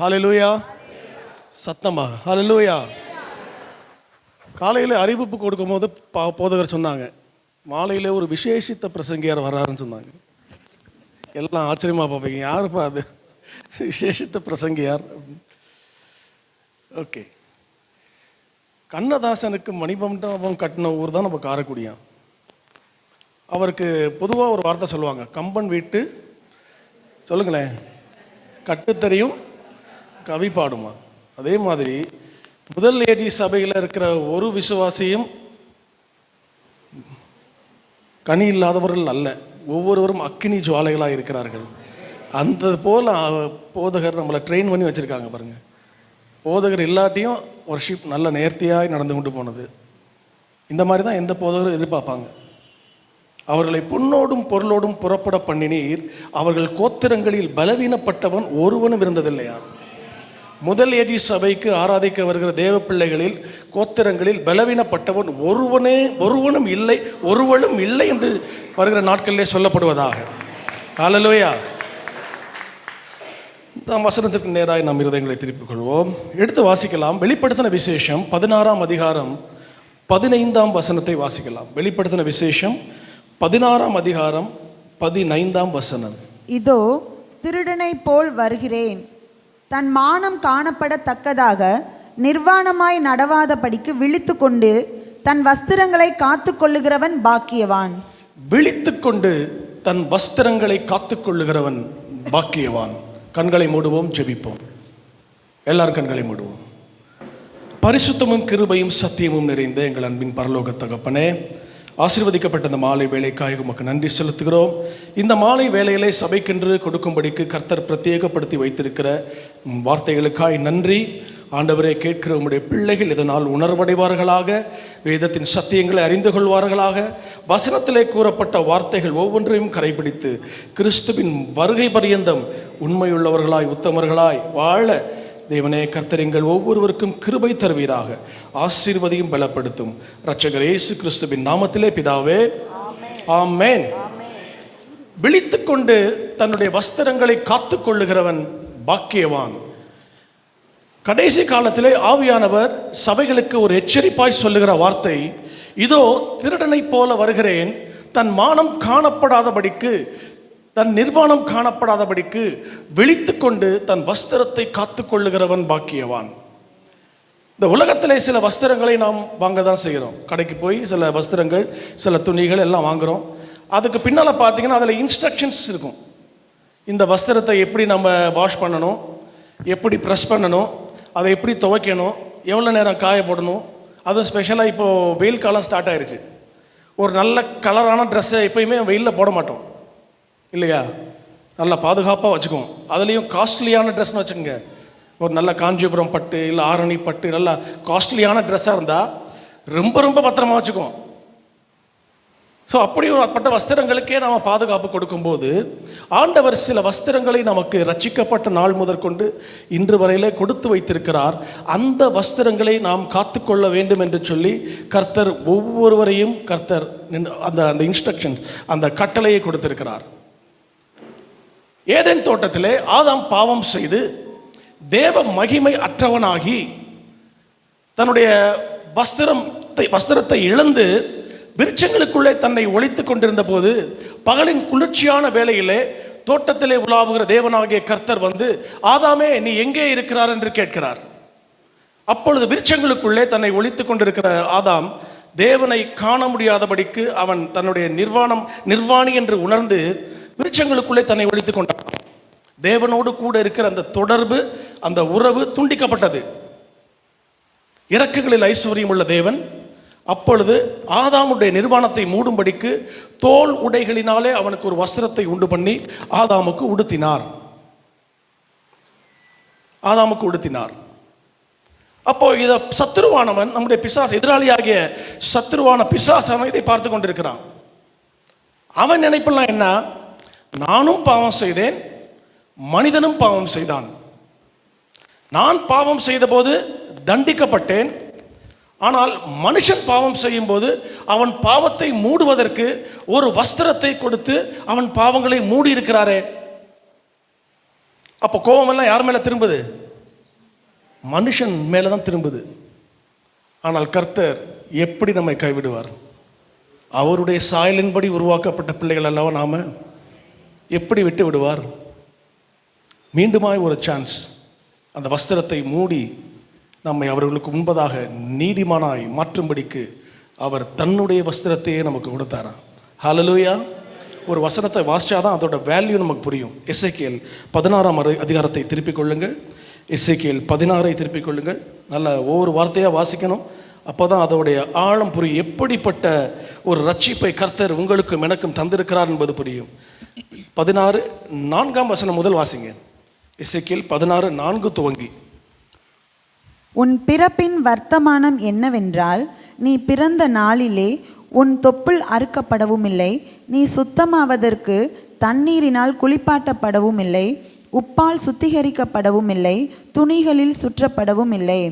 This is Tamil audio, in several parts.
ஹல்லேலூயா. சத்தமா ஹல்லேலூயா. காலையில் அறிவிப்பு கொடுக்கும்போது போதகர் சொன்னாங்க, மாலையில் ஒரு விசேஷித்த பிரசங்கியார் வர்றாருன்னு சொன்னாங்க. எல்லாம் ஆச்சரியமாக பார்ப்பீங்க, யாருப்பா அது விசேஷித்த பிரசங்கியார்? ஓகே, கண்ணதாசனுக்கு மணிமண்டபம் கட்டின ஊர் தான் நம்ம காரைக்குடியான். அவருக்கு பொதுவாக ஒரு வார்த்தை சொல்லுவாங்க, கம்பன் வீட்டு சொல்லுங்களேன் கட்டுத்தறியும் கவி பாடுமா. அதே மாதிரி முதல் ஏடி சபையில் இருக்கிற ஒரு விசுவாசியும் கனி இல்லாதவர்கள் அல்ல, ஒவ்வொருவரும் அக்கினி ஜுவாலைகளாக இருக்கிறார்கள். அந்த போல் போதகர் நம்மளை ட்ரெயின் பண்ணி வச்சுருக்காங்க பாருங்கள். போதகர் இல்லாட்டியும் வர்ஷிப் நல்ல நேர்த்தியாக நடந்து கொண்டு போனது. இந்த மாதிரி தான் எந்த போதகரும் எதிர்பார்ப்பாங்க. அவர்களை பொன்னோடும் பொருளோடும் புறப்பட பண்ணினீர், அவர்கள் கோத்திரங்களில் பலவீனப்பட்டவன் ஒருவனும் இருந்ததில்லையா. முதல் ஏடி சபைக்கு ஆராதிக்க வருகிற தேவ பிள்ளைகளில் கோத்திரங்களில் பலவீனப்பட்டவன் ஒருவனும் இல்லை, ஒருவனும் இல்லை என்று வருகிற நாட்களிலே சொல்லப்படுவதாக. ஹல்லேலூயா. நாம் வசனத்திற்கு நேராக நம் இருதயங்களை திருப்பிக் கொள்வோம். எடுத்து வாசிக்கலாம். வெளிப்படுத்தின விசேஷம் 16ஆம் அதிகாரம் 15ஆம் வசனத்தை வாசிக்கலாம். வெளிப்படுத்தின விசேஷம் 16ஆம் அதிகாரம் 15ஆம் வசனம். இதோ திருடனை போல் வருகிறேன், தன் மானம் காணப்படத்தக்கதாக நிர்வாணமாய் நடவாதபடிக்கு விழித்து கொண்டு தன் வஸ்திரங்களை காத்து கொள்ளுகிறவன் பாக்கியவான். விழித்து கொண்டு தன் வஸ்திரங்களை காத்து கொள்ளுகிறவன் பாக்கியவான். கண்களை மூடுவோம், ஜெபிப்போம். எல்லாரும் கண்களை மூடுவோம். பரிசுத்தமும் கிருபையும் சத்தியமும் நிறைந்த எங்கள் அன்பின் பரலோக தகப்பனே, ஆசீர்வதிக்கப்பட்ட இந்த மாலை வேலைக்காக உமக்கு நன்றி செலுத்துகிறோம். இந்த மாலை வேலைகளை சபைக்கென்று கொடுக்கும்படிக்கு கர்த்தர் பிரத்யேகப்படுத்தி வைத்திருக்கிற வார்த்தைகளுக்காய் நன்றி. ஆண்டவரே, கேட்கிற உம்முடைய பிள்ளைகள் இதனால் உணர்வடைவார்களாக, வேதத்தின் சத்தியங்களை அறிந்து கொள்வார்களாக, வசனத்திலே கூறப்பட்ட வார்த்தைகள் ஒவ்வொன்றையும் கடைபிடித்து கிறிஸ்துவின் வருகை பரியந்தம் உண்மையுள்ளவர்களாய் உத்தமர்களாய் வாழ தேவனே கர்த்தர் எங்கள் ஒவ்வொருவருக்கும் கிருபை தருவீராக. ஆசீர்வதியும் பலப்படுத்தும் இரட்சகர் இயேசு கிறிஸ்துவின் நாமத்திலே பிதாவே, ஆமென். விழித்து கொண்டு தன்னுடைய வஸ்திரங்களை காத்து கொள்ளுகிறவன் பாக்கியவான். கடைசி காலத்திலே ஆவியானவர் சபைகளுக்கு ஒரு எச்சரிப்பாய் சொல்லுகிற வார்த்தை, இதோ திருடனை போல வருகிறேன், தன் மானம் காணப்படாதபடிக்கு, தன் நிர்வாணம் காணப்படாதபடிக்கு விழித்து கொண்டு தன் வஸ்திரத்தை காத்து கொள்ளுகிறவன் பாக்கியவான். இந்த உலகத்திலே சில வஸ்திரங்களை நாம் வாங்க தான் செய்கிறோம். கடைக்கு போய் சில வஸ்திரங்கள், சில துணிகள் எல்லாம் வாங்குகிறோம். அதுக்கு பின்னால் பார்த்தீங்கன்னா அதில் இன்ஸ்ட்ரக்ஷன்ஸ் இருக்கும். இந்த வஸ்திரத்தை எப்படி நம்ம வாஷ் பண்ணணும், எப்படி ப்ரெஸ் பண்ணணும், அதை எப்படி துவைக்கணும், எவ்வளோ நேரம் காய போடணும். அதுவும் ஸ்பெஷலாக இப்போது வெயில் காலம் ஸ்டார்ட் ஆயிடுச்சு. ஒரு நல்ல கலரான ட்ரெஸ்ஸை எப்போயுமே வெயிலில் போட மாட்டோம் இல்லையா, நல்லா பாதுகாப்பாக வச்சுக்குவோம். அதுலேயும் காஸ்ட்லியான ட்ரெஸ்ன்னு வச்சுக்கோங்க, ஒரு நல்ல காஞ்சிபுரம் பட்டு இல்லை ஆரணி பட்டு நல்லா காஸ்ட்லியான ட்ரெஸ்ஸாக இருந்தால் ரொம்ப ரொம்ப பத்திரமா வச்சுக்குவோம். ஸோ அப்படி ஒரு அப்பட்ட வஸ்திரங்களுக்கே நாம் பாதுகாப்பு கொடுக்கும்போது ஆண்டவர் சில வஸ்திரங்களை நமக்கு ரட்சிக்கப்பட்ட நாள் முதற்கொண்டு இன்று வரையிலே கொடுத்து வைத்திருக்கிறார். அந்த வஸ்திரங்களை நாம் காத்துக்கொள்ள வேண்டும் என்று சொல்லி கர்த்தர் ஒவ்வொருவரையும் கர்த்தர் அந்த இன்ஸ்ட்ரக்ஷன்ஸ், அந்த கட்டளையை கொடுத்திருக்கிறார். ஏதேன் தோட்டத்திலே ஆதாம் பாவம் செய்து தேவ மகிமை அற்றவனாகி தன்னுடைய வஸ்திரத்தை இழந்து விருட்சங்களுக்குள்ளே தன்னை ஒளித்துக் கொண்டிருந்த போது பகலின் குளிர்ச்சியான வேளையிலே தோட்டத்திலே உலாவுகிற தேவனாகிய கர்த்தர் வந்து, ஆதாமே நீ எங்கே இருக்கிறார் என்று கேட்கிறார். அப்பொழுது விருட்சங்களுக்குள்ளே தன்னை ஒளித்துக் கொண்டிருக்கிற ஆதாம் தேவனை காண முடியாதபடிக்கு அவன் தன்னுடைய நிர்வாணி என்று உணர்ந்து விருட்சங்களுக்குள்ளே தன்னை ஒளித்துக் கொண்டான். தேவனோடு கூட இருக்கிற அந்த தொடர்பு, அந்த உறவு துண்டிக்கப்பட்டது. இறக்குகளில் ஐஸ்வர்யம் உள்ள தேவன் அப்பொழுது ஆதாமுடைய நிர்வாணத்தை மூடும்படிக்கு தோல் உடைகளினாலே அவனுக்கு ஒரு வஸ்திரத்தை உண்டு பண்ணி ஆதாமுக்கு உடுத்தினார். அப்போ இதை சத்துருவானவன், நம்முடைய பிசாசு, எதிராளியாகிய சத்துருவான பிசாசான இதை பார்த்து கொண்டிருக்கிறான். அவன் நினைப்பெல்லாம் என்ன, நானும் பாவம் செய்தேன், மனிதனும் பாவம் செய்தான். நான் பாவம் செய்த போது தண்டிக்கப்பட்டேன், ஆனால் மனுஷன் பாவம் செய்யும் போது அவன் பாவத்தை மூடுவதற்கு ஒரு வஸ்திரத்தை கொடுத்து அவன் பாவங்களை மூடி இருக்கிறாரே. அப்போ கோபம் எல்லாம் யார் மேல திரும்புது? மனுஷன் மேலே தான் திரும்புது. ஆனால் கர்த்தர் எப்படி நம்மை கைவிடுவார்? அவருடைய சாயலின்படி உருவாக்கப்பட்ட பிள்ளைகள் அல்லவா நாம, எப்படி விட்டு விடுவார்? மீண்டுமாய் ஒரு சான்ஸ். அந்த வஸ்திரத்தை மூடி நம்மை அவர்களுக்கு முன்பதாக நீதிமானாய் மாற்றும்படிக்கு அவர் தன்னுடைய வஸ்திரத்தையே நமக்கு கொடுத்தாராம். ஹல்லேலூயா. ஒரு வசனத்தை வாசிச்சாதான் அதோட வேல்யூ நமக்கு புரியும். எசேக்கியேல் 16ஆம் அதிகாரத்தை திருப்பிக் கொள்ளுங்கள். எசேக்கியேல் 16ஐ திருப்பிக் கொள்ளுங்கள். நல்ல ஒவ்வொரு வார்த்தையாக வாசிக்கணும். அப்போ தான் அதோடைய ஆழம் புரியும். எப்படிப்பட்ட ஒரு ரட்சிப்பை கர்த்தர் உங்களுக்கும் எனக்கும் தந்திருக்கிறார் என்பது புரியும். 16:4 வசனம் முதல் வாசிங்க. எசேக்கியேல் 16:4 துவங்கி. உன் பிறப்பின் வர்த்தமானம் என்னவென்றால், நீ பிறந்த நாளிலே உன் தொப்புள் அறுக்கப்படவும் இல்லை, நீ சுத்தமாவதற்கு தண்ணீரினால் குளிப்பாட்டப்படவும் இல்லை, உப்பால் சுத்திகரிக்கப்படவும் இல்லை, துணிகளில் சுற்றப்படவும் இல்லை.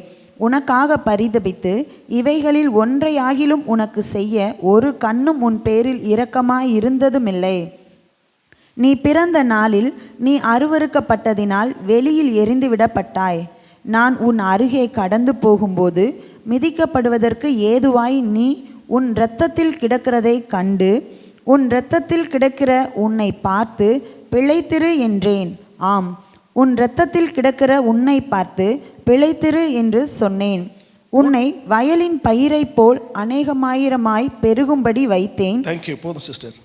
உனக்காக பரிதபித்து இவைகளில் ஒன்றையாகிலும் உனக்கு செய்ய ஒரு கண்ணும் உன் பேரில் இரக்கமாயிருந்ததுமில்லை. நீ பிறந்த நாளில் நீ அருவருக்கப்பட்டதினால் வெளியில் எறிந்துவிடப்பட்டாய். நான் உன் அருகே கடந்து போகும்போது மிதிக்கப்படுவதற்கு ஏதுவாய் நீ உன் இரத்தத்தில் கிடக்கிறதை கண்டு, உன் இரத்தத்தில் கிடக்கிற உன்னை பார்த்து பிழைத்திரு என்றேன். ஆம், உன் இரத்தத்தில் கிடக்கிற உன்னை பார்த்து பிழைத்திரு என்று சொன்னேன். உன்னை வயலின் பயிரை போல் அநேகமாயிரமாய் பெருகும்படி வைத்தேன். தேங்க்யூ. போதும் சிஸ்டர்.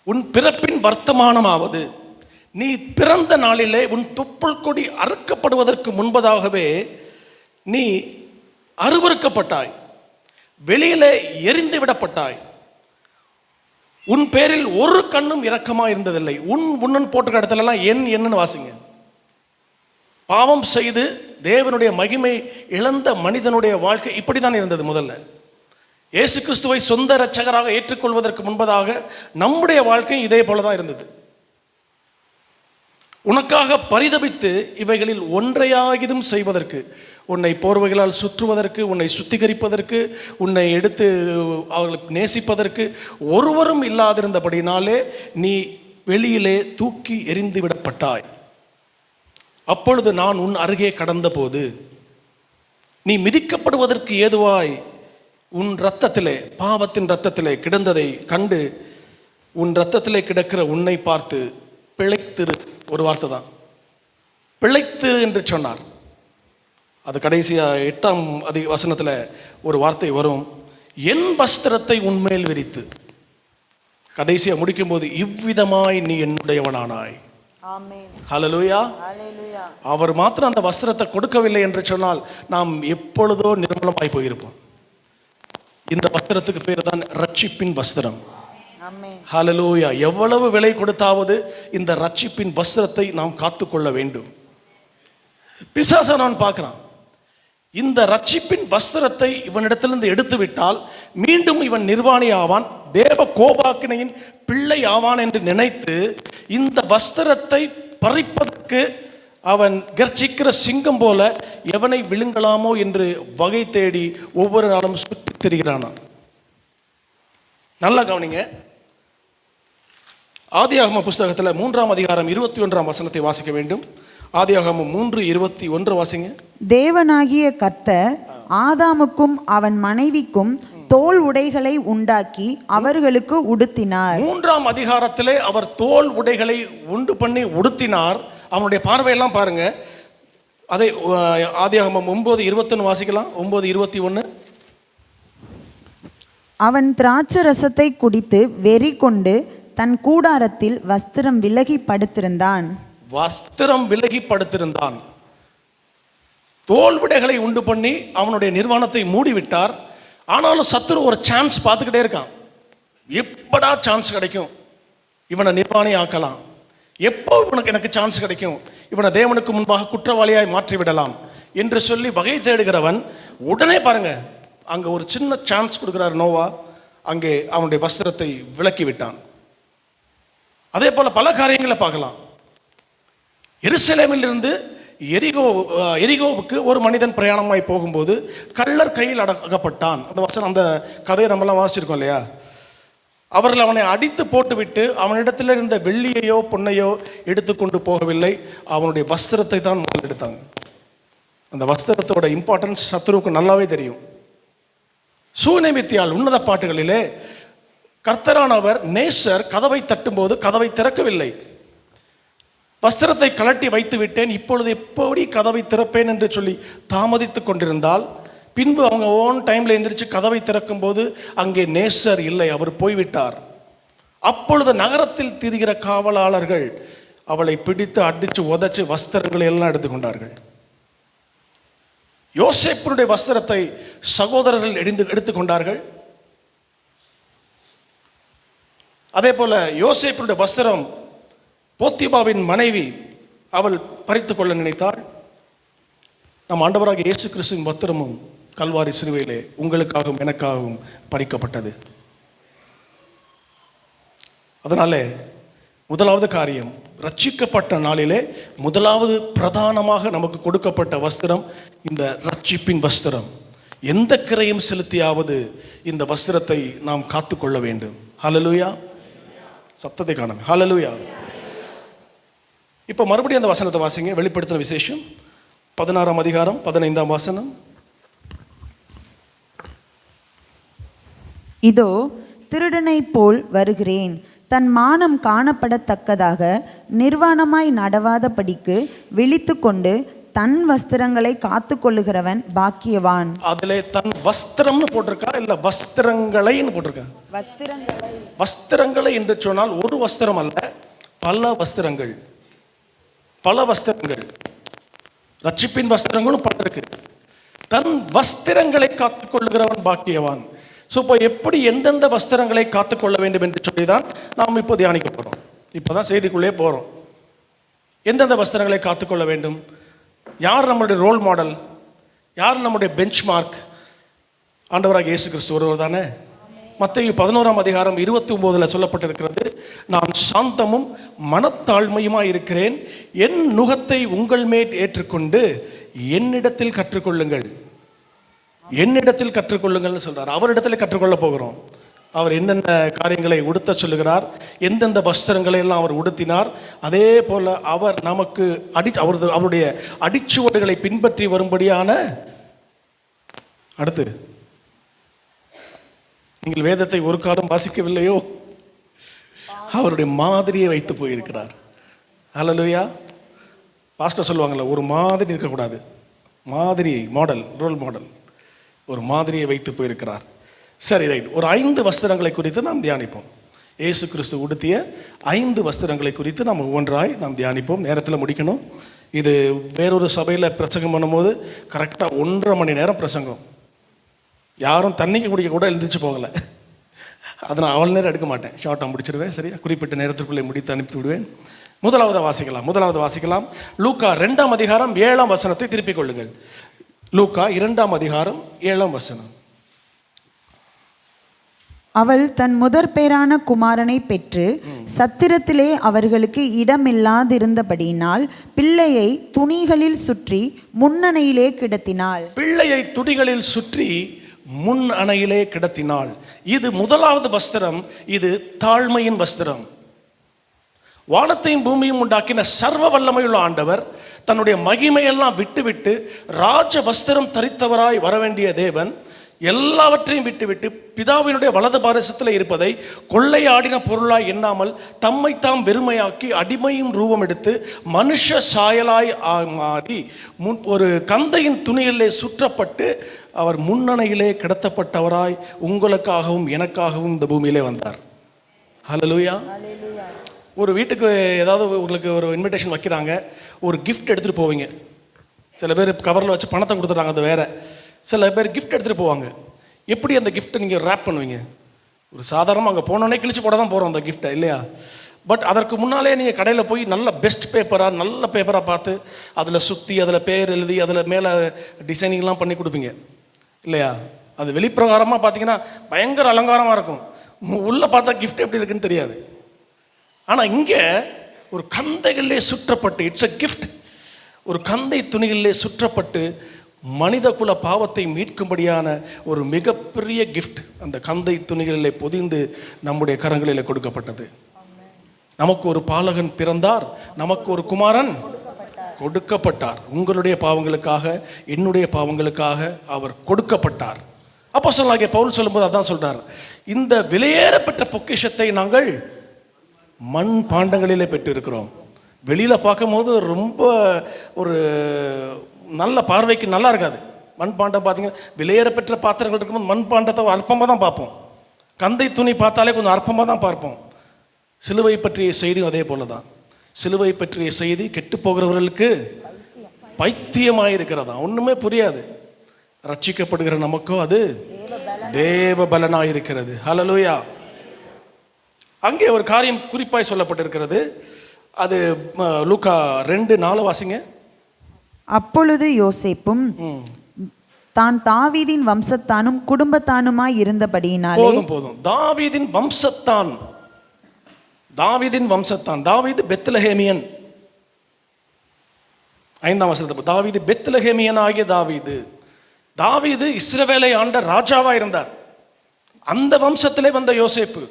உன் பிறப்பின் வர்த்தமானமாவது, நீ பிறந்த நாளிலே உன் தொப்புள் கொடி அறுக்கப்படுவதற்கு முன்பதாகவே நீ அருவருக்கப்பட்டாய், வெளியிலே எரிந்து விடப்பட்டாய். உன் பேரில் ஒரு கண்ணும் இரக்கமா இருந்ததில்லை. உன்னன் போட்டுக்க இடத்துலலாம் என்னன்னு வாசிங்க. பாவம் செய்து தேவனுடைய மகிமை இழந்த மனிதனுடைய வாழ்க்கை இப்படிதான் இருந்தது. முதல்ல இயேசு கிறிஸ்துவை சொந்த இரட்சகராக ஏற்றுக்கொள்வதற்கு முன்பதாக நம்முடைய வாழ்க்கை இதே போலதான் இருந்தது. உனக்காக பரிதபித்து இவைகளில் ஒன்றையாகிலும் செய்வதற்கு, உன்னை போர்வைகளால் சுற்றுவதற்கு, உன்னை சுத்திகரிப்பதற்கு, உன்னை எடுத்து அவர்களுக்கு நேசிப்பதற்கு ஒருவரும் இல்லாதிருந்தபடினாலே நீ வெளியிலே தூக்கி எறிந்து விடப்பட்டாய். அப்பொழுது நான் உன் அருகே கடந்த போது நீ மிதிக்கப்படுவதற்கு ஏதுவாய் உன் இரத்தத்திலே, பாவத்தின் இரத்தத்திலே கிடந்ததை கண்டு, உன் இரத்தத்திலே கிடக்கிற உன்னை பார்த்து பிழைத்திரு. ஒரு வார்த்தை தான், பிழைத்திரு என்று சொன்னார். அது கடைசியா 8ஆம் வசனத்தில் ஒரு வார்த்தை வரும், என் வஸ்திரத்தை உன்மேல் விரித்து. கடைசியா முடிக்கும் போது இவ்விதமாய் நீ என்னுடையவனானாய். ஹல்லேலூயா. அவர் மாத்திரம் அந்த வஸ்திரத்தை கொடுக்கவில்லை என்று சொன்னால் நாம் எப்பொழுதோ நிர்மலமாய் போயிருப்போம். இந்த வஸ்திரத்துக்கு பேர் தான் ரட்சிப்பின் வஸ்திரம். ஹல்லேலூயா. எவ்வளவு விலை கொடுத்தாவது இந்த ரட்சிப்பின் வஸ்திரத்தை நாம் காத்துக்கொள்ள வேண்டும். பிசாசை நான் பார்க்கிறான், இந்த ரட்சிப்பின் வஸ்திரத்தை இவனிடத்திலிருந்து எடுத்து விட்டால் மீண்டும் இவன் நிர்வாணி ஆவான், தேவ கோபாக்கினையின் பிள்ளை ஆவான் என்று நினைத்து இந்த வஸ்திரத்தை பறிப்பதற்கு அவன் கர்ச்சிக்கிற சிங்கம் போல எவனை விழுங்கலாமோ என்று வகை தேடி ஒவ்வொரு நாளும் சுற்றி திரிகிறான். நல்லா கவனிங்க. ஆதியாகம புஸ்தகத்தில் 3ஆம் அதிகாரம் 21ஆம் வசனத்தை வாசிக்க வேண்டும். ஆதியாகமம் 3:21 வாசிங்க. தேவனாகிய கர்த்தர் ஆதாமுக்கும் அவன் மனைவிக்கும் தோல் உடைகளை உண்டாக்கி அவர்களுக்கு உடுத்தினார். 3ஆம் அதிகாரத்திலே அவர் தோல் உடைகளை உண்டு பண்ணி உடுத்தினார். அவனுடைய பார்வையெல்லாம் பாருங்க. அதை ஆதியாகமம் 9:21 வாசிக்கலாம். 9:21. அவன் திராட்சை ரசத்தை குடித்து வெறி கொண்டு தன் கூடாரத்தில் வஸ்திரம் விலகி படுத்திருந்தான். வஸ்திரம் விலகி படுத்திருந்தான். தோல் உடைகளை உண்டு பண்ணி அவனுடைய நிர்வாணத்தை மூடிவிட்டார். ஆனாலும் சத்துரு ஒரு சான்ஸ் பார்த்துக்கிட்டே இருக்கான். எப்படா சான்ஸ் கிடைக்கும் இவனை நிர்வாணி ஆக்கலாம், எப்போ எனக்கு சான்ஸ் கிடைக்கும் இவனை தேவனுக்கு முன்பாக குற்றவாளியாய் மாற்றி விடலாம் என்று சொல்லி வகை தேடுகிறவன் உடனே பாருங்க, அங்கே ஒரு சின்ன சான்ஸ் கொடுக்கிறார் நோவா. அங்கே அவனுடைய வஸ்திரத்தை விலக்கி விட்டான். அதே போல பல காரியங்களை பார்க்கலாம். எருசலேமில் இருந்து எரிகோவுக்கு ஒரு மனிதன் பிரயாணமாய் போகும்போது கள்ளர் கையில் அகப்பட்டான். அந்த வசனம், அந்த கதையை நம்மளாம் வாசிச்சிருக்கோம் இல்லையா? அவர்கள் அவனை அடித்து போட்டுவிட்டு அவனிடத்தில் இருந்த வெள்ளியையோ பொன்னையோ எடுத்துக்கொண்டு போகவில்லை, அவனுடைய வஸ்திரத்தை தான் முதல் எடுத்தாங்க. அந்த வஸ்திரத்தோட இம்பார்ட்டன்ஸ் சத்துருவுக்கு நல்லாவே தெரியும். சூனேமித்தியால் உன்னத பாட்டுகளிலே கர்த்தரானவர் நேசர் கதவை தட்டும்போது கதவை திறக்கவில்லை. வஸ்திரத்தை கலட்டி வைத்து விட்டேன், இப்பொழுது எப்படி கதவை திறப்பேன் என்று சொல்லி தாமதித்து கொண்டிருந்தால், பின்பு அவங்க ஓன் டைம்ல எந்திரிச்சு கதவை திறக்கும் போது அங்கே நேசர் இல்லை, அவர் போய்விட்டார். அப்பொழுது நகரத்தில் திரிகிற காவலாளர்கள் அவளை பிடித்து அடிச்சு உதைச்சு வஸ்திரங்களை எல்லாம் எடுத்துக்கொண்டார்கள். யோசேப்பினுடைய வஸ்திரத்தை சகோதரர்கள் எடுத்துக்கொண்டார்கள். அதே போல யோசேப்பினுடைய வஸ்திரம் போத்திபாவின் மனைவி அவள் பறித்து கொள்ள நினைத்தாள். நம் ஆண்டவராக இயேசு கிறிஸ்துவின் வஸ்திரமும் கல்வாரி சிலுவையிலே உங்களுக்காகவும் எனக்காகவும் பறிக்கப்பட்டது. அதனாலே முதலாவது காரியம், ரட்சிக்கப்பட்ட நாளிலே முதலாவது பிரதானமாக நமக்கு கொடுக்கப்பட்ட வஸ்திரம் இந்த ரட்சிப்பின் வஸ்திரம். எந்த கிரையும் செலுத்தியாவது இந்த வஸ்திரத்தை நாம் காத்துக்கொள்ள வேண்டும். ஹல்லேலூயா. சத்தத்தை காணுங்க. ஹல்லேலூயா. இப்போ மறுபடியும் அந்த வசனத்தை வாசிங்க. வெளிப்படுத்தின விசேஷம் 16ஆம் அதிகாரம் 15ஆம் வசனம். இதோ திருடனை போல் வருகிறேன், தன் மானம் காணப்படத்தக்கதாக நிர்வாணமாய் நடவாதபடிக்கு விழித்து கொண்டு தன் வஸ்திரங்களை காத்து கொள்ளுகிறவன் பாக்கியவான். அதிலே தன் வஸ்திரம்னு போட்டிருக்கா இல்ல வஸ்திரங்களைன்னு போட்டிருக்கா? வஸ்திரங்களை. வஸ்திரங்களை என்று சொன்னால் ஒரு வஸ்திரம் அல்ல, பல வஸ்திரங்கள். பல வஸ்திரங்கள், ரட்சிப்பின் வஸ்திரங்களும் பல இருக்கு. தன் வஸ்திரங்களை காத்துக்கொள்ளுகிறவன் பாக்கியவான். ஸோ இப்போ எப்படி எந்தெந்த வஸ்திரங்களை காத்துக்கொள்ள வேண்டும் என்று சொல்லி தான் நாம் இப்போ தியானிக்க போகிறோம். இப்போ தான் செய்திக்குள்ளே போகிறோம். எந்தெந்த வஸ்திரங்களை காத்துக்கொள்ள வேண்டும்? யார் நம்மளுடைய ரோல் மாடல்? யார் நம்முடைய பெஞ்ச் மார்க்? ஆண்டவராக இயேசு கிறிஸ்து ஒருவர் தானே. மத்தேயு 11ஆம் அதிகாரம் 29 சொல்லப்பட்டிருக்கிறது, நான் சாந்தமும் மனத்தாழ்மையுமாய் இருக்கிறேன், என் நுகத்தை உங்கள் மேல் ஏற்றுக்கொண்டு என்னிடத்தில் கற்றுக்கொள்ளுங்கள். என்னிடத்தில் கற்றுக்கொள்ளுங்கள்னு சொல்றார். அவரிடத்தில் கற்றுக்கொள்ள போகிறோம். அவர் என்னென்ன காரியங்களை உடுத்த சொல்லுகிறார், எந்தெந்த வஸ்திரங்களை எல்லாம் அவர் உடுத்தினார், அதே போல அவர் நமக்கு அவருடைய அடிச்சுவடுகளை பின்பற்றி வரும்படியான. அடுத்து, நீங்கள் வேதத்தை ஒரு காலம் வாசிக்கவில்லையோ, அவருடைய மாதிரியை வைத்து போயிருக்கிறார். ஹல்லேலூயா. பாஸ்டர் சொல்லுவாங்கல்ல, ஒரு மாதிரி இருக்கக்கூடாது, மாதிரி மாடல், ரோல் மாடல், ஒரு மாதிரியை வைத்து போயிருக்கிறார். சரி, ரைட். ஒரு 5 வஸ்திரங்களை குறித்து நாம் தியானிப்போம். இயேசு கிறிஸ்து உடுத்திய 5 வஸ்திரங்களை குறித்து நாம் ஒவ்வொன்றாய் நாம் தியானிப்போம். நேரத்தில் முடிக்கணும். இது வேறொரு சபையில் பிரசங்கம் பண்ணும்போது கரெக்டாக 1.5 மணி நேரம் பிரசங்கம். யாரும் தண்ணிக்கு குடிக்க கூட எழுந்திரிச்சு போகலை. அதை நான் அவ்வளோ நேரம் எடுக்க மாட்டேன், ஷார்ட்டாக முடிச்சிடுவேன். சரியா, குறிப்பிட்ட நேரத்திற்குள்ளே முடித்து அனுப்பி விடுவேன். முதலாவது வாசிக்கலாம். லூக்கா 2ஆம் அதிகாரம் 7ஆம் வசனத்தை திருப்பிக் கொள்ளுங்கள். லூக்கா 2ஆம் அதிகாரம் 7ஆம் வசனம். அவள் தன் முதற் பேரான குமாரனை பெற்று சத்திரத்திலே அவர்களுக்கு இடமில்லாதிருந்தபடியினால் பிள்ளையை துணிகளில் சுற்றி முன்னணையிலே கிடத்தினாள். பிள்ளையை துணிகளில் சுற்றி முன் அணையிலே கிடத்தினாள். இது முதலாவது வஸ்திரம். இது தாழ்மையின் வஸ்திரம். வானத்தையும் பூமியும் உண்டாக்கின சர்வ வல்லமையுள்ள ஆண்டவர் தன்னுடைய மகிமையெல்லாம் விட்டுவிட்டு ராஜ வஸ்திரம் தரித்தவராய் வரவேண்டிய தேவன் எல்லாவற்றையும் விட்டுவிட்டு பிதாவினுடைய வலது பாரசத்தில் இருப்பதை கொள்ளையாடின பொருளாய் எண்ணாமல் தம்மை தாம் வெறுமையாக்கி அடிமையும் ரூபம் எடுத்து மனுஷ சாயலாய் மாறி ஒரு கந்தையின் துணியிலே சுற்றப்பட்டு அவர் முன்னணையிலே கிடத்தப்பட்டவராய் உங்களுக்காகவும் எனக்காகவும் இந்த பூமியிலே வந்தார். ஹல்லேலூயா. ஒரு வீட்டுக்கு ஏதாவது உங்களுக்கு ஒரு இன்விடேஷன் வைக்கிறாங்க, ஒரு கிஃப்ட் எடுத்துகிட்டு போவீங்க. சில பேர் கவரில் வச்சு பணத்தை கொடுத்துட்றாங்க, அது வேற. சில பேர் கிஃப்ட் எடுத்துகிட்டு போவாங்க. எப்படி அந்த கிஃப்ட்டை நீங்கள் ரேப் பண்ணுவீங்க? ஒரு சாதாரணமாக அங்கே போனோடனே கிழிச்சு போட தான் போகிறோம் அந்த கிஃப்ட்டை, இல்லையா? பட் அதற்கு முன்னாலே நீங்கள் கடையில் போய் நல்ல பெஸ்ட் பேப்பராக, நல்ல பேப்பராக பார்த்து அதில் சுற்றி, அதில் பேர் எழுதி, அதில் மேலே டிசைனிங்லாம் பண்ணி கொடுப்பீங்க, இல்லையா? அது வெளிப்பிரகாரமாக பார்த்தீங்கன்னா பயங்கர அலங்காரமாக இருக்கும். உள்ளே பார்த்தா கிஃப்ட் எப்படி இருக்குன்னு தெரியாது. ஆனால் இங்கே ஒரு கந்தைகளிலே சுற்றப்பட்டு, இட்ஸ் அ கிஃப்ட். ஒரு கந்தை துணிகளிலே சுற்றப்பட்டு மனித குல பாவத்தை மீட்கும்படியான ஒரு மிகப்பெரிய கிஃப்ட் அந்த கந்தை துணிகளிலே பொதிந்து நம்முடைய கரங்களிலே கொடுக்கப்பட்டது. நமக்கு ஒரு பாலகன் பிறந்தார், நமக்கு ஒரு குமாரன் கொடுக்கப்பட்டார். உங்களுடைய பாவங்களுக்காக, என்னுடைய பாவங்களுக்காக அவர் கொடுக்கப்பட்டார். அப்போஸ்தலனாகிய பவுல் சொல்லும்போது அதான் சொல்றார், இந்த விலையேறப்பட்ட பொக்கிஷத்தை நாங்கள் மண் பாண்டங்களிலே பெற்றிருக்கிறோம். வெளியில் பார்க்கும்போது ரொம்ப ஒரு நல்ல பார்வைக்கு நல்லா இருக்காது. மண் பாண்டம் பார்த்தீங்கன்னா, விலையேறப்பெற்ற பாத்திரங்கள் இருக்கும்போது மண் பாண்டத்தை அற்பமாக தான் பார்ப்போம். கந்தை துணி பார்த்தாலே கொஞ்சம் அற்பமாக தான் பார்ப்போம். சிலுவை பற்றிய செய்தியும் அதே போல தான். சிலுவை பற்றிய செய்தி கெட்டு போகிறவர்களுக்கு பைத்தியமாக இருக்கிறதா, ஒன்றுமே புரியாது. ரட்சிக்கப்படுகிற நமக்கோ அது தேவ பலனாக இருக்கிறது. ஹல்லேலூயா. அங்கே ஒரு காரியம் குறிப்பாய் சொல்லப்பட்டிருக்கிறது. அது லூக்கா 2:4 வாசிங்க. அப்பொழுது யோசேப்பும் தான் தாவீதின் வம்சத்தானும் குடும்பத்தானுமாய் இருந்தபடியினாலே. போதும். தாவீதின் வம்சத்தான். தாவீது பெத்லஹேமியன். 5ஆம் வசனத்தை, தாவீது பெத்லஹேமியன் ஆகிய தாவீது இஸ்ரவேலை ஆண்ட ராஜாவா இருந்தார். அந்த வம்சத்திலே வந்த யோசேப்பு.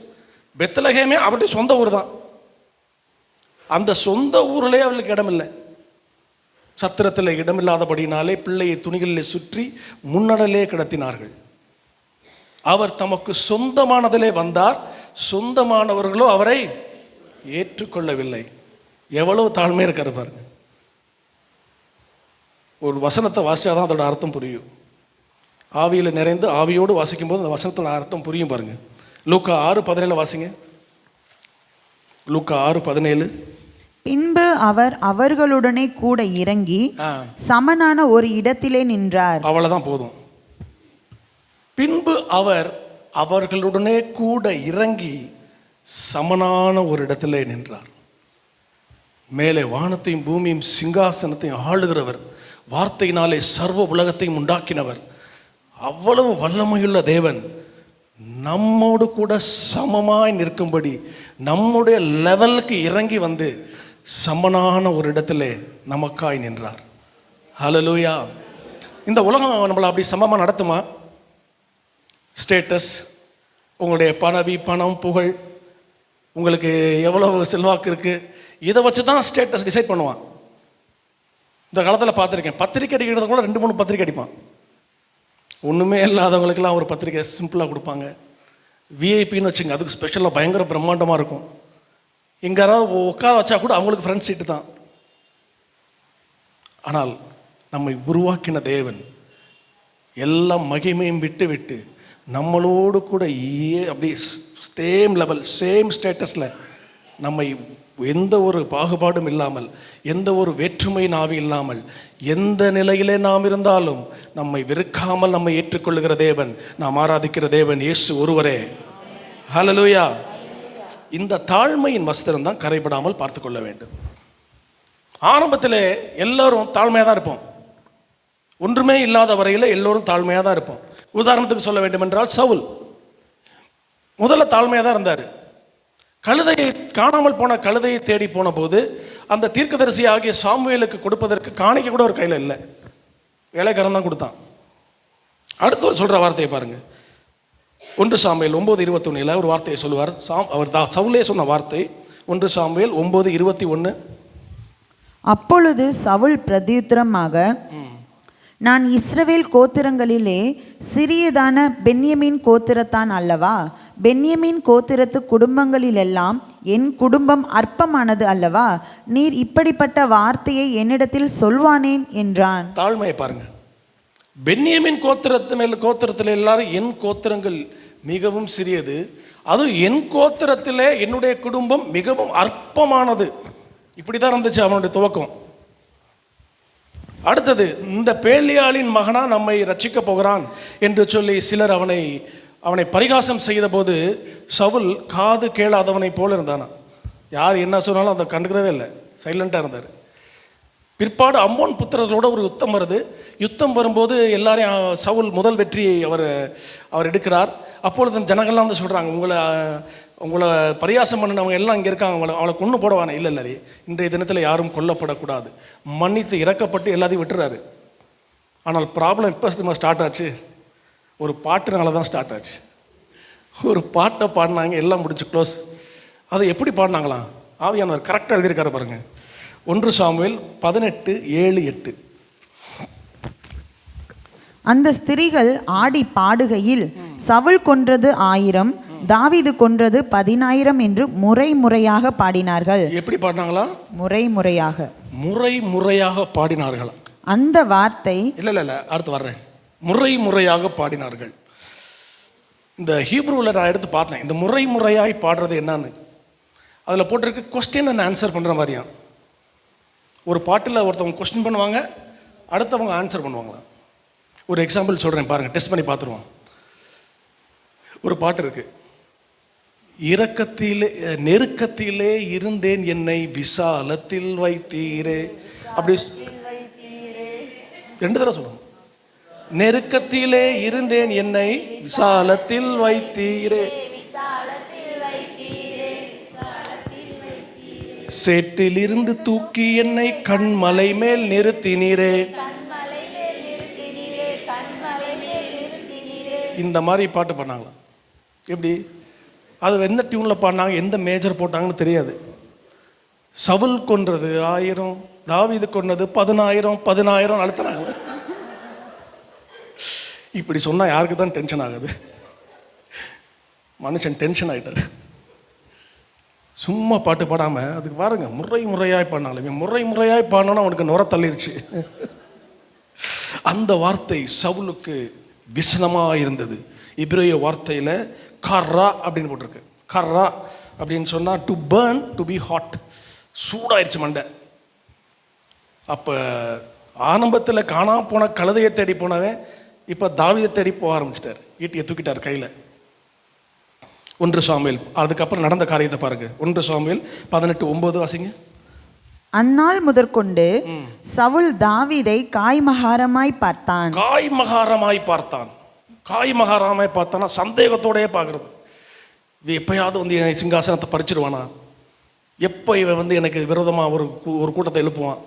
பெத்லஹேமே அவருடைய சொந்த ஊர் தான். அந்த சொந்த ஊரிலே அவர்களுக்கு இடமில்லை. சத்திரத்தில் இடமில்லாதபடினாலே பிள்ளையை துணிகளிலே சுற்றி முன்னடலே கிடத்தினார்கள். அவர் தமக்கு சொந்தமானதிலே வந்தார், சொந்தமானவர்களோ அவரை ஏற்றுக்கொள்ளவில்லை. எவ்வளவு தாழ்மையாக இருக்காரு பாருங்க. ஒரு வசனத்தை வாசிச்சாதான் அதோட அர்த்தம் புரியும். ஆவியில் நிறைந்து ஆவியோடு வாசிக்கும் போது அந்த வசனத்தோட அர்த்தம் புரியும் பாருங்க. லூக்கா 6:17 வாசிங்க. லூக்கா 6:17. பின்பு அவர் அவர்களுடனே கூட இறங்கி சமனான ஒரு இடத்திலே நின்றார். அவ்வளவுதான், போதும். பின்பு அவர் அவர்களுடனே கூட இறங்கி சமனான ஒரு இடத்திலே நின்றார். மேலே வானத்தையும் பூமியும் சிங்காசனத்தையும் ஆளுகிறவர், வார்த்தையினாலே சர்வ உலகத்தையும் உண்டாக்கினவர், அவ்வளவு வல்லமையுள்ள தேவன் நம்மோடு கூட சமமாய் நிற்கும்படி நம்முடைய லெவலுக்கு இறங்கி வந்து சமனான ஒரு இடத்துல நமக்காய் நின்றார். ஹல்லேலூயா. இந்த உலகம் நம்மளை அப்படி சமமாக நடத்துமா? ஸ்டேட்டஸ், உங்களுடைய பணம், புகழ், உங்களுக்கு எவ்வளவு செல்வாக்கு இருக்குது, இதை வச்சு தான் ஸ்டேட்டஸ் டிசைட் பண்ணுவான். இந்த காலத்தில் பார்த்துருக்கேன், பத்திரிக்கை அடிக்கிறத கூட 2-3 பத்திரிக்கை அடிப்பான். ஒன்றுமே இல்லாதவங்களுக்கெல்லாம் ஒரு பத்திரிக்கை சிம்பிளாக கொடுப்பாங்க. விஐபின்னு வச்சுங்க, அதுக்கு ஸ்பெஷலாக பயங்கர பிரம்மாண்டமாக இருக்கும். எங்கே யாராவது உட்கார வச்சா கூட அவங்களுக்கு ஃப்ரண்ட் சீட்டு தான். ஆனால் நம்மை உருவாக்கின தேவன் எல்லாம் மகிமையும் விட்டு நம்மளோடு கூட அப்படி சேம் லெவல், சேம் ஸ்டேட்டஸில் நம்மை எந்த ஒரு பாகுபாடும் இல்லாமல், எந்த ஒரு வேற்றுமை நாவி இல்லாமல், எந்த நிலையிலே நாம் இருந்தாலும் நம்மை வெறுக்காமல் நம்மை ஏற்றுக்கொள்ளுகிற தேவன், நாம் ஆராதிக்கிற தேவன் இயேசு ஒருவரே. ஹல்லேலூயா. இந்த தாழ்மையின் வஸ்திரம் தான் கரைபடாமல் பார்த்து கொள்ள வேண்டும். ஆரம்பத்தில் எல்லோரும் தாழ்மையாக தான் இருப்போம். ஒன்றுமே இல்லாத வரையில் எல்லோரும் தாழ்மையாக தான் இருப்போம். உதாரணத்துக்கு சொல்ல வேண்டும் என்றால், சவுல் முதல்ல தாழ்மையாக தான் இருந்தார். கழுதையை காணாமல் போன கழுதையை தேடி போன போது அந்த தீர்க்கதரிசி ஆகிய சாமுவேலுக்கு கொடுப்பதற்கு காணிக்க கூட ஒரு கையில் இல்லை, வேலைக்காரன் தான் கொடுத்தான். அடுத்து ஒரு சொல்கிற வார்த்தையை பாருங்க. 1 சாமுவேல் 9:21 ஒரு வார்த்தையை சொல்லுவார். அவர் சவுலே சொன்ன வார்த்தை 1 சாமுவேல் 9:21. அப்பொழுது சவுல் பிரதியுத்தரமாக, நான் இஸ்ரவேல் கோத்திரங்களிலே சிறியதான பென்யமீன் கோத்திரத்தான் அல்லவா? பென்யமீன் கோத்திரத்து குடும்பங்களிலெல்லாம் என் குடும்பம் அற்பமானது அல்லவா? நீர் இப்படிப்பட்ட வார்த்தையை என்னிடத்தில் சொல்வானேன் என்றான். தாழ்மையை பாருங்க. பென்யமீன் கோத்திரத்தில் எல்லாரும் என் கோத்திரங்கள் மிகவும் சிறியது, அது என் கோத்திரத்திலே என்னுடைய குடும்பம் மிகவும் அற்பமானது. இப்படிதான் இருந்துச்சு அவனுடைய துவக்கம். அடுத்தது, இந்த பேலியாளின் மகனா நம்மை ரட்சிக்க போகிறான் என்று சொல்லி சிலர் அவனை பரிகாசம் செய்த போது சவுல் காது கேளாதவனை போல இருந்தானா. யார் என்ன சொன்னாலும் அதை கண்டுக்கிறவே இல்லை, சைலண்டாக இருந்தார். பிற்பாடு அம்மோன் புத்திரர்களோட ஒரு யுத்தம் வருது. யுத்தம் வரும்போது எல்லாரையும் சவுல் முதல் வெற்றியை அவர் எடுக்கிறார். அப்பொழுது ஜனங்கள்லாம் வந்து சொல்கிறாங்க, உங்களை பரியாசம் பண்ணினவங்க எல்லாம் இங்கே இருக்காங்க, அவளை கொன்று போடவானே. இல்லை, இன்றைய தினத்தில் யாரும் கொல்லப்படக்கூடாது, மன்னித்து இறக்கப்பட்டு எல்லாத்தையும் விட்டுறாரு. ஆனால் ப்ராப்ளம் இப்போ ஸ்டார்ட் ஆச்சு, ஒரு பாட்டுனால தான் ஸ்டார்ட் ஆச்சு. ஒரு பாட்டை பாடினாங்க, எல்லாம் முடிச்சு க்ளோஸ். அது எப்படி பாடினாங்களாம்? ஆவியானவர் கரெக்டாக எழுதியிருக்காரு பாருங்க. 1 சாமுவேல் 18:7-8. அந்த ஸ்திரீகள் ஆடி பாடுகையில் சவுல் கொன்றது 1000, தாவீது கொன்றது 10000 என்று முறை முறையாக பாடினார்கள். எப்படி பாடினாங்களா? முறை முறையாக. முறை முறையாக பாடினார்களா? அந்த வார்த்தை இல்ல அடுத்து வர்றேன். முறை முறையாக பாடினார்கள். இந்த ஹீப்ரூவில் நான் எடுத்து பார்த்தேன், இந்த முறை முறையாய் பாடுறது என்னன்னு. அதில் போட்டிருக்கு கொஸ்டின் அண்ட் ஆன்சர் பண்ணுற மாதிரியா. ஒரு பாட்டில் ஒருத்தவங்க கொஸ்டின் பண்ணுவாங்க, அடுத்தவங்க ஆன்சர் பண்ணுவாங்களா. ஒரு எக்ஸாம்பிள் சொல்கிறேன் பாருங்கள், டெஸ்ட் பண்ணி பார்த்துருவோம். ஒரு பாட்டு இருக்கு, நெருக்கத்திலே இருந்தேன் என்னை விசாலத்தில் வைத்தீரே. அப்படி 2 தடவை சொல்லுங்க. நெருக்கத்திலே இருந்தேன் என்னை விசாலத்தில் வைத்தீரே, சேற்றில் இருந்து தூக்கி என்னை கண்மலை மேல் நிறுத்தினீரே. இந்த மாதிரி பாட்டு பண்ணாங்களா? எப்படி? அது எந்த டியூனில் பாடினாங்க, எந்த மேஜர் போட்டாங்கன்னு தெரியாது. சவுல் கொன்றது 1000, தாவீது கொன்னது 10000 அழுத்தினாங்க. இப்படி சொன்னால் யாருக்கு தான் டென்ஷன் ஆகுது? மனுஷன் டென்ஷன் ஆகிட்டார். சும்மா பாட்டு பாடாமல் அதுக்கு பாருங்க, முறையாய் பாடினாலும் முறையாய் பாடினோன்னா அவனுக்கு நுர தள்ளிருச்சு. அந்த வார்த்தை சவுலுக்கு விசனமாக இருந்தது. இப்ரேய வார்த்தையில் கர்ரா அப்படின்னு போட்டிருக்கு. கர்ரா அப்படின்னு சொன்னால் to burn, to be hot, சூடாயிருச்சு மண்டை. அப்போ ஆரம்பத்தில் காணாம போன கழுதையை தேடி போனவன் இப்போ தாவீதை தேடி போக ஆரம்பிச்சிட்டார். ஈட்டியை தூக்கிட்டார் கையில். 1 சாமுவேல், அதுக்கப்புறம் நடந்த காரியத்தை பாருங்க. 1 சாமுவேல் 18:9 வாசிங்க. அந்நாள் முதற்கொண்டு சவுல் தாவீதை காய்மகாரமாய் பார்த்தான். காய்மகாரமாய் பார்த்தானா சந்தேகத்தோடயே பார்க்கறது. இது எப்பயாவது வந்து என் சிங்காசனத்தை பறிச்சிருவானா, எப்போ இவன் வந்து எனக்கு விரோதமாக ஒரு கூட்டத்தை எழுப்புவான்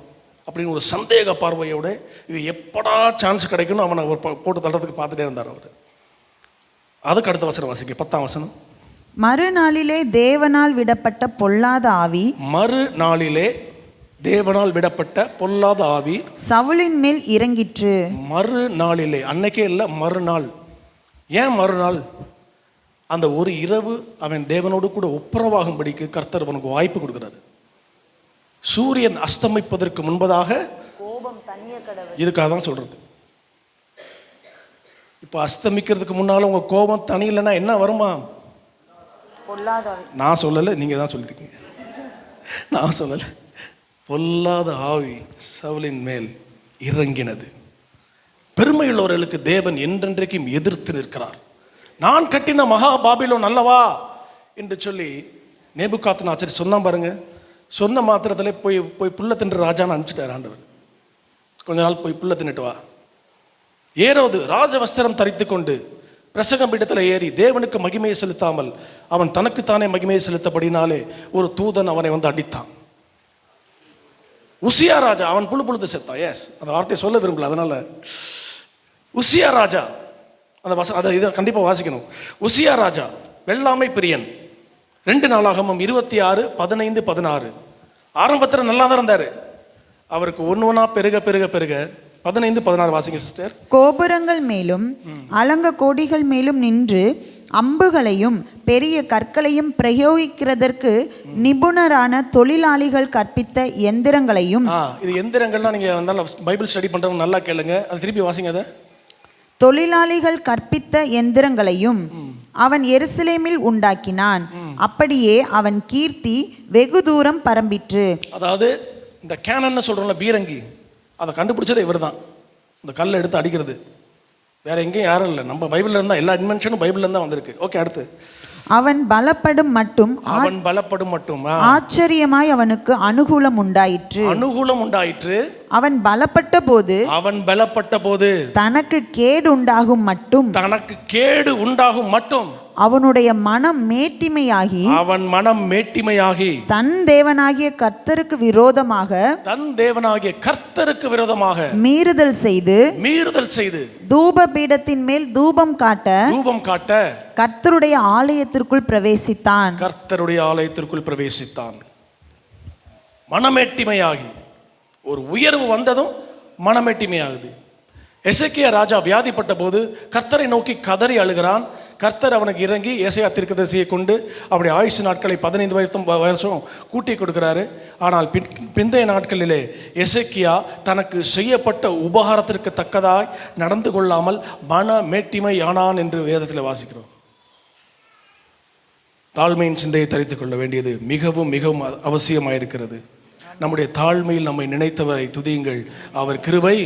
அப்படின்னு ஒரு சந்தேக பார்வையோட இவன் எப்படா சான்ஸ் கிடைக்கணும் அவனை போட்டு தள்ளுறதுக்கு பார்த்துட்டே இருந்தார் அவர். அதுக்கு அடுத்த வசனம் வாசிக்க, 10ஆம் வசனம். மறுநாளிலே தேவனால் விடப்பட்ட பொல்லாத ஆவி, தேவனால் விடப்பட்ட பொல்லாத ஆவி சவுலின் மேல் இறங்கிற்று. மறுநாளிலே, அன்னைக்கே இல்லை, மறுநாள். ஏன் மறுநாள்? அந்த ஒரு இரவு அவன் தேவனோடு கூட ஒப்புரவாகும்படிக்கு கர்த்தர் அவனுக்கு வாய்ப்பு கொடுக்கிறாரு. சூரியன் அஸ்தமிப்பதற்கு முன்பதாக இதுக்காக தான் சொல்றது. இப்போ அஸ்தமிக்கிறதுக்கு முன்னால உங்க கோபம் தனியில்லைன்னா என்ன வருமா? நான் சொல்லலை, நீங்க தான் சொல்லிருக்கீங்க. நான் சொல்லலை. பொல்லாத ஆவி சவுலின் மேல் இறங்கினது. பெருமையுள்ளவர்களுக்கு தேவன் என்றென்றைக்கும் எதிர்த்து நிற்கிறார். நான் கட்டின மகா பாபிலோன் அல்லவா என்று சொல்லி நேபுகாத்நேச்சார் சொன்னான் பாருங்க. சொன்ன மாத்திரத்தில் போய் புல்ல தின்று ராஜான்னு அனுப்பிச்சிட்டார் ஆண்டவர். கொஞ்ச நாள் போய் புல்ல தின்னுட்டு வா. ஏரோது ராஜவஸ்திரம் தரித்து கொண்டு பிரசங்க பீடத்தில் ஏறி தேவனுக்கு மகிமையை செலுத்தாமல் அவன் தனக்குத்தானே மகிமையை செலுத்தபடினாலே ஒரு தூதன் அவனை வந்து அடித்தான். உசியா ராஜா அவன் புழுது செத்தான். எஸ், அந்த வார்த்தையை சொல்ல விரும்பல, அதனால உசியா ராஜா அதை இதை கண்டிப்பாக வாசிக்கணும். உசியா ராஜா வெள்ளாமை பிரியன். 2 நாளாகமம் 26:15-16. ஆரம்பத்தில் நல்லா தான் இருந்தார். அவருக்கு ஒன்று பெருக 15-16 வாசிங்க சிஸ்டர். கோபுரங்கள் மேலும் அலங்க கோடிகள் மேலும் நின்று அம்புகளையும் பெரிய கற்களையும் பிரயோகிக்கிறதற்கு நிபுணரான தொழிலாளிகள் கற்பித்த எந்திரங்களையும். இது எந்திரங்கள்னா நீங்க வந்தாலும் பைபிள் ஸ்டடி பண்றவங்க நல்லா கேளுங்க, அது திருப்பி வாசிங்க. அதை தொழிலாளிகள் கற்பித்த எந்திரங்களையும் அவன் எருசலேமில் உண்டாக்கினான். அப்படியே அவன் கீர்த்தி வெகு தூரம் பரம்பிற்று. அதாவது இந்த கேனன்னு சொல்றோம்ல, பீரங்கி, அதை கண்டுபிடிச்சது இவர் தான். இந்த கல்லை எடுத்து அடிக்கிறது வேற எங்கேயும் யாரும் இல்லை, நம்ம பைபிள்ல இருந்தா. எல்லா இன்வென்ஷனும் பைபிள்ல இருந்தா வந்திருக்கு. ஓகே, அடுத்து. அவன் பலப்படும் மட்டும் ஆச்சரியமாய் அவனுக்கு அனுகூலம் உண்டாயிற்று. அவன் பலப்பட்ட போது தனக்கு கேடு உண்டாகும் மட்டும் அவனுடைய மனம் மேட்டிமையாகி தன் தேவனாகிய கர்த்தருக்கு விரோதமாக மீறுதல் செய்து தூப பீடத்தின் மேல் தூபம் காட்ட கர்த்தருடைய ஆலயத்திற்குள் பிரவேசித்தான். மனமேட்டிமையாகி, ஒரு உயர்வு வந்ததும் மனமேட்டிமையாகுது. எசேக்கியா ராஜா வியாதிப்பட்ட போது கர்த்தரை நோக்கி கதறி அழுகிறான். கர்த்தர் அவனுக்கு இறங்கி ஏசாயா தீர்க்கதரிசியை கொண்டு அவருடைய ஆயுசு நாட்களை 15 வருஷம் கூட்டி கொடுக்கிறாரு. ஆனால் பிந்தைய நாட்களிலே எசேக்கியா தனக்கு செய்யப்பட்ட உபகாரத்திற்கு தக்கதாய் நடந்து கொள்ளாமல் மனமேட்டிமை ஆனான் என்று வேதத்தில் வாசிக்கிறோம். தாழ்மையின் சிந்தையை தரித்துக் கொள்ள வேண்டியது மிகவும் மிகவும் அவசியமாயிருக்கிறது. நம்முடைய தாழ்மையில் நம்மை நினைத்தவரை துதியுங்கள், அவர் கிருபை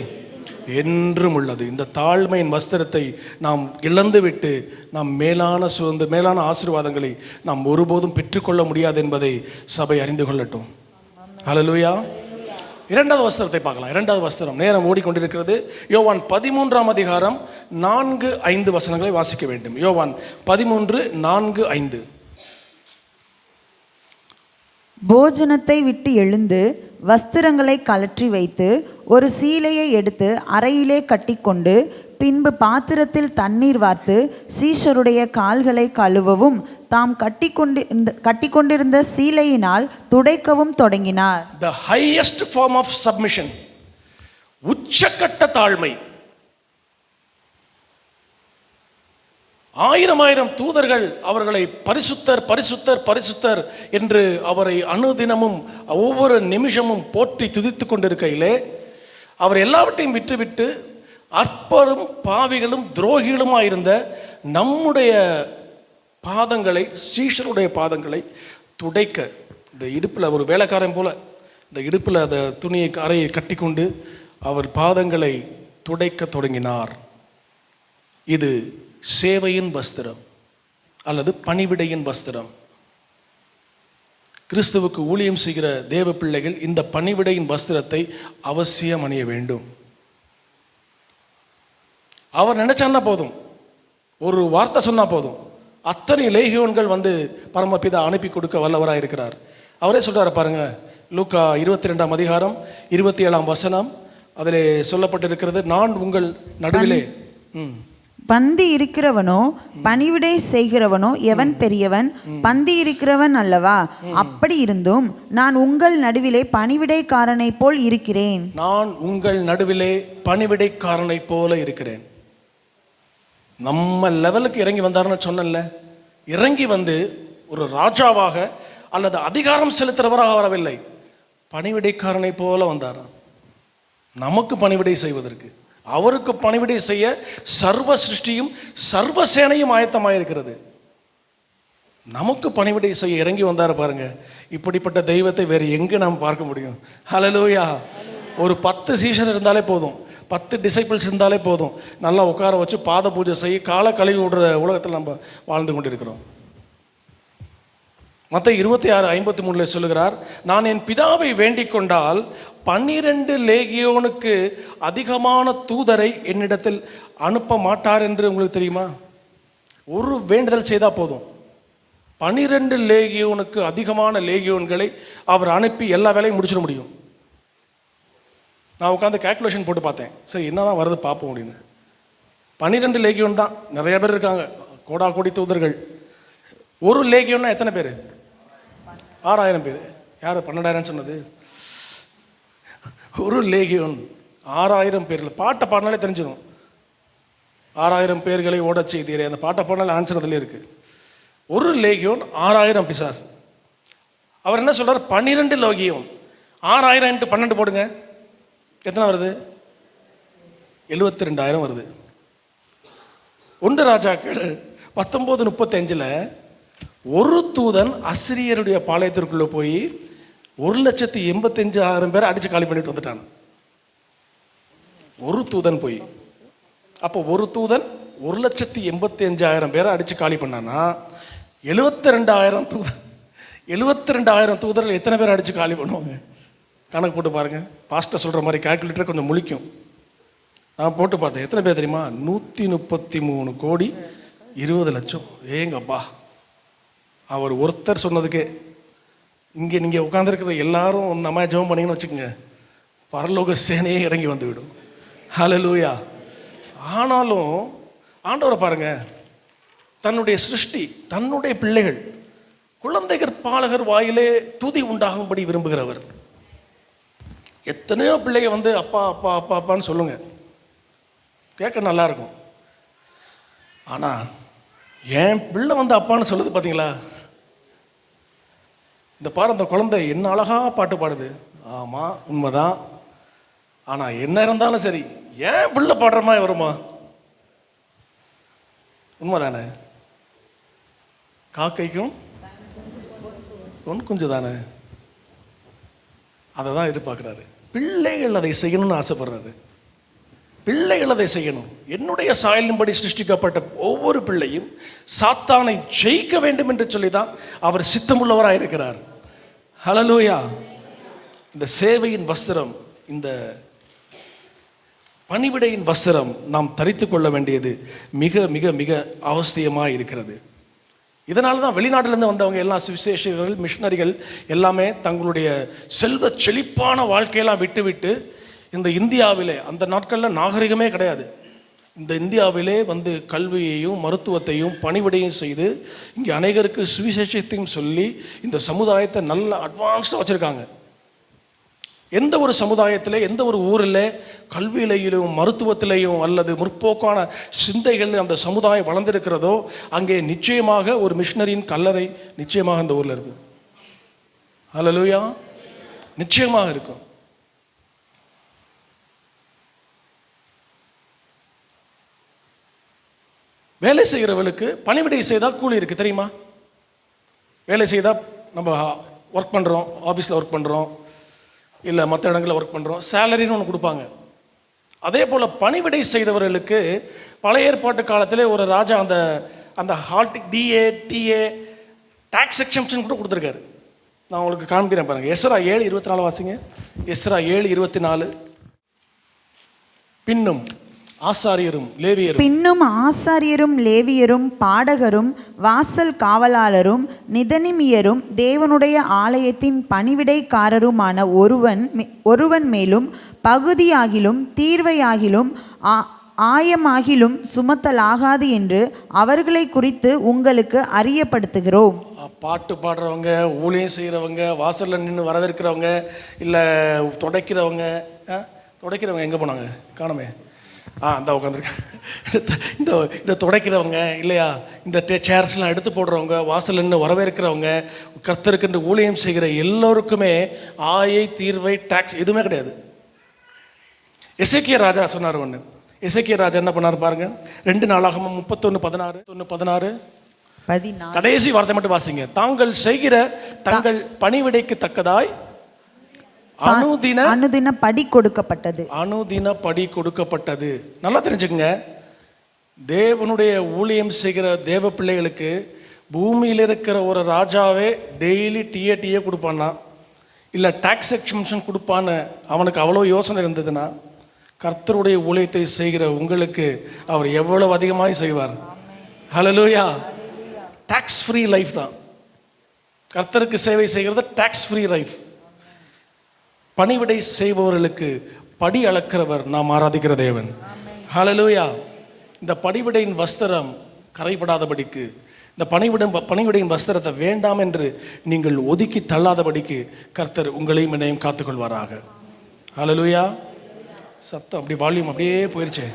என்றும் உள்ளது. இந்த தாழ்மையின் வஸ்திரத்தை நாம் இழந்துவிட்டு நாம் மேலான ஆசீர்வாதங்களை நாம் ஒருபோதும் பெற்றுக்கொள்ள முடியாது என்பதை சபை அறிந்து கொள்ளட்டும். ஹல்லேலூயா. இரண்டாவது வஸ்திரத்தை பார்க்கலாம். இரண்டாவது வஸ்திரம், நேரம் ஓடிக்கொண்டிருக்கிறது. யோவான் 13ஆம் அதிகாரம் 4-5 வசனங்களை வாசிக்க வேண்டும். யோவான் 13:4-5. போஜனத்தை விட்டு எழுந்து வஸ்திரங்களை கழற்றி வைத்து ஒரு சீலையை எடுத்து அறையிலே கட்டிக்கொண்டு பின்பு பாத்திரத்தில் தண்ணீர் வார்த்து சீஷருடைய கால்களை கழுவவும் தாம் கட்டிக்கொண்டிருந்த சீலையினால் துடைக்கவும் தொடங்கினார். The highest form of submission, உச்சக்கட்ட தாழ்மை. 1000 தூதர்கள் அவர்களை பரிசுத்தர் பரிசுத்தர் பரிசுத்தர் என்று அவரை அனுதினமும் ஒவ்வொரு நிமிஷமும் போற்றி துதித்து கொண்டிருக்கையிலே அவர் எல்லாவற்றையும் விட்டுவிட்டு அற்பரும் பாவிகளும் துரோகிகளுமாயிருந்த நம்முடைய பாதங்களை, சீஷருடைய பாதங்களை துடைக்க, இந்த இடுப்பில் ஒரு வேலைக்காரன் போல இந்த இடுப்பில் அந்த துணியை அறையை கட்டி கொண்டு அவர் பாதங்களை துடைக்க தொடங்கினார். இது சேவையின் வஸ்திரம் அல்லது பணிவிடையின் வஸ்திரம். கிறிஸ்துவுக்கு ஊழியம் செய்கிற தேவ பிள்ளைகள் இந்த பணிவிடையின் வஸ்திரத்தை அவசியம் அணிய வேண்டும். அவர் நினைச்சான்னா போதும், ஒரு வார்த்தை சொன்னா போதும், அத்தனை லேகியோன்கள் வந்து பரமபிதா அனுப்பி கொடுக்க வல்லவராக இருக்கிறார். அவரே சொல்றாரு பாருங்க, லூக்கா 22ஆம் அதிகாரம் 27ஆம் வசனம், அதிலே சொல்லப்பட்டிருக்கிறது, நான் உங்கள் நடுவிலே. பந்தி இருக்கிறவனோ பணிவிடை செய்கிறவனோ எவன் பெரியவன்? பந்தி இருக்கிறவன் அல்லவா? அப்படி இருந்தும் நான் உங்கள் நடுவிலே பணிவிடைக்காரனை போல் இருக்கிறேன். நான் உங்கள் நடுவிலே பணிவிடைக்காரனை போல இருக்கிறேன். நம்ம லெவலுக்கு இறங்கி வந்தாருன்னு சொன்னல, இறங்கி வந்து ஒரு ராஜாவாக அல்லது அதிகாரம் செலுத்துறவராக வரவில்லை, பணிவிடைக்காரனை போல வந்தார். நமக்கு பணிவிடை செய்வதற்கு, அவருக்கு பணிவிடை செய்ய சர்வ சிருஷ்டியும் சர்வ சேனையும் ஆயத்தமாயிருக்கிறது. நமக்கு பணிவிடை செய்ய இறங்கி வந்தார் பாருங்க. இப்படிப்பட்ட தெய்வத்தை வேறு எங்கே நாம் பார்க்க முடியும்? ஹல்லேலூயா. ஒரு 10 சீஷர் இருந்தாலே போதும், 10 டிசைபிள்ஸ் இருந்தாலே போதும், நல்லா உட்கார வச்சு பாத பூஜை செய்ய காலை கழுவி விடுற உலகத்தில் நம்ம வாழ்ந்து கொண்டிருக்கிறோம். மத்தேயு 26:53 சொல்லுகிறார், நான் என் பிதாவை வேண்டிக் கொண்டால் 12 லேகியோனுக்கு அதிகமான தூதரை என்னிடத்தில் அனுப்ப மாட்டார் என்று உங்களுக்கு தெரியுமா? ஒரு வேண்டுதல் செய்தால் போதும், 12 லேகியோனுக்கு அதிகமான லேகியோன்களை அவர் அனுப்பி எல்லா வேலையும் முடிச்சிட முடியும். நான் உட்காந்து கேல்குலேஷன் போட்டு பார்த்தேன், சரி என்னதான் வருது பார்ப்போம் அப்படின்னு. 12 லேகியோன் தான், நிறைய பேர் இருக்காங்க, கோடா கோடி தூதர்கள். ஒரு லேகியோன்னா எத்தனை பேர்? 6000 பேர். யார் 12,000 சொன்னது? ஒரு லேகியோன் 6000 பேர்கள். பாட்டை பாடினாலே தெரிஞ்சிடும். 6000 பேர்களை ஓட செய்தீரே, அந்த பாட்டை பாடினாலே ஆன்சர் அதிலே இருக்கு. ஒரு லேகியோன் 6000 பிசாசு. அவர் என்ன சொல்றார்? 12 லேகியோன். 6000 × 12 போடுங்க, எத்தனை வருது? 72,000 வருது. 1 ராஜாக்கள் 19:35 ஒரு தூதன் அசிரியருடைய பாளையத்திற்குள்ள போய் 1,85,000 பேரை அடிச்சு காலி பண்ணிட்டு வந்துட்டான். ஒரு தூதன் போய், அப்போ ஒரு தூதன் 1,85,000 பேரை அடிச்சு காலி பண்ணானா 72,000 தூதன், 72,000 தூதர்கள் எத்தனை பேர் அடிச்சு காலி பண்ணுவாங்க? கணக்கு போட்டு பாருங்க. பாஸ்டர் சொல்ற மாதிரி கால்குலேட்டர் கொஞ்சம் முழிக்கும். நான் போட்டு பார்த்தேன், எத்தனை பேர் தெரியுமா? 133,20,00,000. ஏங்கப்பா, அவர் ஒருத்தர் சொன்னதுக்கே இங்கே நீங்கள் உட்காந்துருக்கிற எல்லாரும் நம்ம ஜெபம் பண்ணீங்கன்னு வச்சுக்கோங்க, பரலோக சேனையே இறங்கி வந்துவிடும். ஹல்லேலூயா. ஆனாலும் ஆண்டவரை பாருங்க, தன்னுடைய சிருஷ்டி, தன்னுடைய பிள்ளைகள், குழந்தைகள் பாலகர் வாயிலே துதி உண்டாகும்படி விரும்புகிறவர். எத்தனையோ பிள்ளைங்க வந்து அப்பா அப்பா அப்பா அப்பான்னு சொல்லுங்க, கேட்க நல்லா இருக்கும். ஆனால் என் பிள்ளை வந்து அப்பான்னு சொல்லுது பார்த்தீங்களா? இந்த பாரு, அந்த குழந்தை என்ன அழகா பாட்டு பாடுது. ஆமாம், உண்மைதான். ஆனால் என்ன இருந்தாலும் சரி, ஏன் பிள்ளை பாடுற மாதிரி வருமா? உண்மைதானே? காக்கைக்கும் பொன் குஞ்சு தானே, அதை தான் எதிர்பார்க்குறாரு. பிள்ளைகள் அதை செய்யணும்னு ஆசைப்படுறாரு. பிள்ளைகள் அதை செய்யணும். என்னுடைய சாயலின்படி சிருஷ்டிக்கப்பட்ட ஒவ்வொரு பிள்ளையும் சாத்தானை ஜெயிக்க வேண்டும் என்று சொல்லி தான் அவர் சித்தமுள்ளவராக இருக்கிறார். ஹல்லேலூயா. இந்த சேவையின் வஸ்திரம், இந்த பணிவிடையின் வஸ்திரம் நாம் தரித்து கொள்ள வேண்டியது மிக மிக மிக அவசியமாக இருக்கிறது. இதனால தான் வெளிநாட்டிலேருந்து வந்தவங்க எல்லாம், சுவிசேஷர்கள், மிஷனரிகள் எல்லாமே தங்களுடைய செல்வ செழிப்பான வாழ்க்கையெல்லாம் விட்டு இந்த இந்தியாவிலே, அந்த நாட்களில் நாகரிகமே கிடையாது, இந்த இந்தியாவிலே வந்து கல்வியையும் மருத்துவத்தையும் பணிவிடையும் செய்து இங்கே அநேகருக்கு சுவிசேஷத்தையும் சொல்லி இந்த சமுதாயத்தை நல்ல அட்வான்ஸ்டாக வச்சுருக்காங்க. எந்த ஒரு சமுதாயத்தில், எந்த ஒரு ஊரில் கல்வியிலையும் மருத்துவத்திலையும் அல்லது முற்போக்கான சிந்தைகள் அந்த சமுதாயம் வளர்ந்திருக்கிறதோ அங்கே நிச்சயமாக ஒரு மிஷனரியின் கல்லறை நிச்சயமாக அந்த ஊரில் இருக்கும். ஹல்லேலூயா. நிச்சயமாக இருக்கும். வேலை செய்கிறவர்களுக்கு பணிவிடை செய்தால் கூலி இருக்குது தெரியுமா? வேலை செய்தால் நம்ம ஒர்க் பண்ணுறோம், ஆஃபீஸில் ஒர்க் பண்ணுறோம், இல்லை மற்ற இடங்களில் ஒர்க் பண்ணுறோம், சேலரின்னு ஒன்று கொடுப்பாங்க. அதே போல் பணிவிடை செய்தவர்களுக்கு பழைய ஏற்பாட்டு காலத்திலே ஒரு ராஜா அந்த அந்த ஹால்டிக் டிஏ டிஏ டாக்ஸ் எக்ஸம்ஷன் கூட கொடுத்துருக்காரு. நான் உங்களுக்கு காண்பிக்கிறேன் பாருங்கள். எஸ்ரா 7:24 வாசிங்க. எஸ்ரா 7:24. பின்னும் ஆசாரியரும் லேவியரும் பாடகரும் வாசல் காவலாளரும் நிதனிமியரும் தேவனுடைய ஆலயத்தின் பணிவிடைக்காரருமான ஒருவன் மேலும் பகுதியாகிலும் தீர்வையாகிலும் ஆயமாகிலும் சுமத்தலாகாது என்று அவர்களை குறித்து உங்களுக்கு அறியப்படுத்துகிறோம். பாட்டு பாடுறவங்க, ஊழியம் செய்கிறவங்க, வாசலில் நின்று வரவேற்கிறவங்க, இல்லை துடைக்கிறவங்க எங்கே போனாங்க? காணமே. இந்த உட்காந்துருக்கேன். இந்த துடைக்கிறவங்க இல்லையா, இந்த சேர்ஸ்லாம் எடுத்து போடுறவங்க, வாசல் நின்று வரவேற்கிறவங்க, கர்த்தருக்கு ஊழியம் செய்கிற எல்லோருக்குமே ஆயை தீர்வை டாக்ஸ் எதுவுமே கிடையாது. எசேக்கியா ராஜா சொன்னார் ஒன்று. எசேக்கியா ராஜா என்ன பண்ணார் பாருங்க. 2 நாளாகமம் 31:16 கடைசி வார்த்தை மட்டும் வாசிங்க. தாங்கள் செய்கிற தங்கள் பணிவிடைக்கு தக்கதாய் அனுதின படி கொடுக்கப்பட்டது. அனுதின படி கொடுக்கப்பட்டது. நல்லா தெரிஞ்சுக்கங்க, தேவனுடைய ஊழியம் செய்கிற தேவ பிள்ளைகளுக்கு பூமியில் இருக்கிற ஒரு ராஜாவே டெய்லி டிஏ கொடுப்பான்னா, இல்லை டாக்ஸ் எக்ஸம்ஷன் கொடுப்பான்னு அவனுக்கு அவ்வளோ யோசனை இருந்ததுன்னா, கர்த்தருடைய ஊழியத்தை செய்கிற உங்களுக்கு அவர் எவ்வளவு அதிகமாக செய்வார். ஹல்லேலூயா. டாக்ஸ் ஃப்ரீ லைஃப் தான் கர்த்தருக்கு சேவை செய்கிறது. Tax free life. பணிவிடை செய்பவர்களுக்கு படி அளக்கிறவர் நாம் ஆராதிக்கிற தேவன். ஹல்லேலூயா. இந்த பணிவிடையின் வஸ்திரம் கரைபடாதபடிக்கு, இந்த பணிவிடையின் வஸ்திரத்தை வேண்டாம் என்று நீங்கள் ஒதுக்கி தள்ளாதபடிக்கு கர்த்தர் உங்களையும் என்னையும் காத்துக்கொள்வாராக. ஹல்லேலூயா. சத்தம் அப்படி வால்யூம் அப்படியே போயிடுச்சு.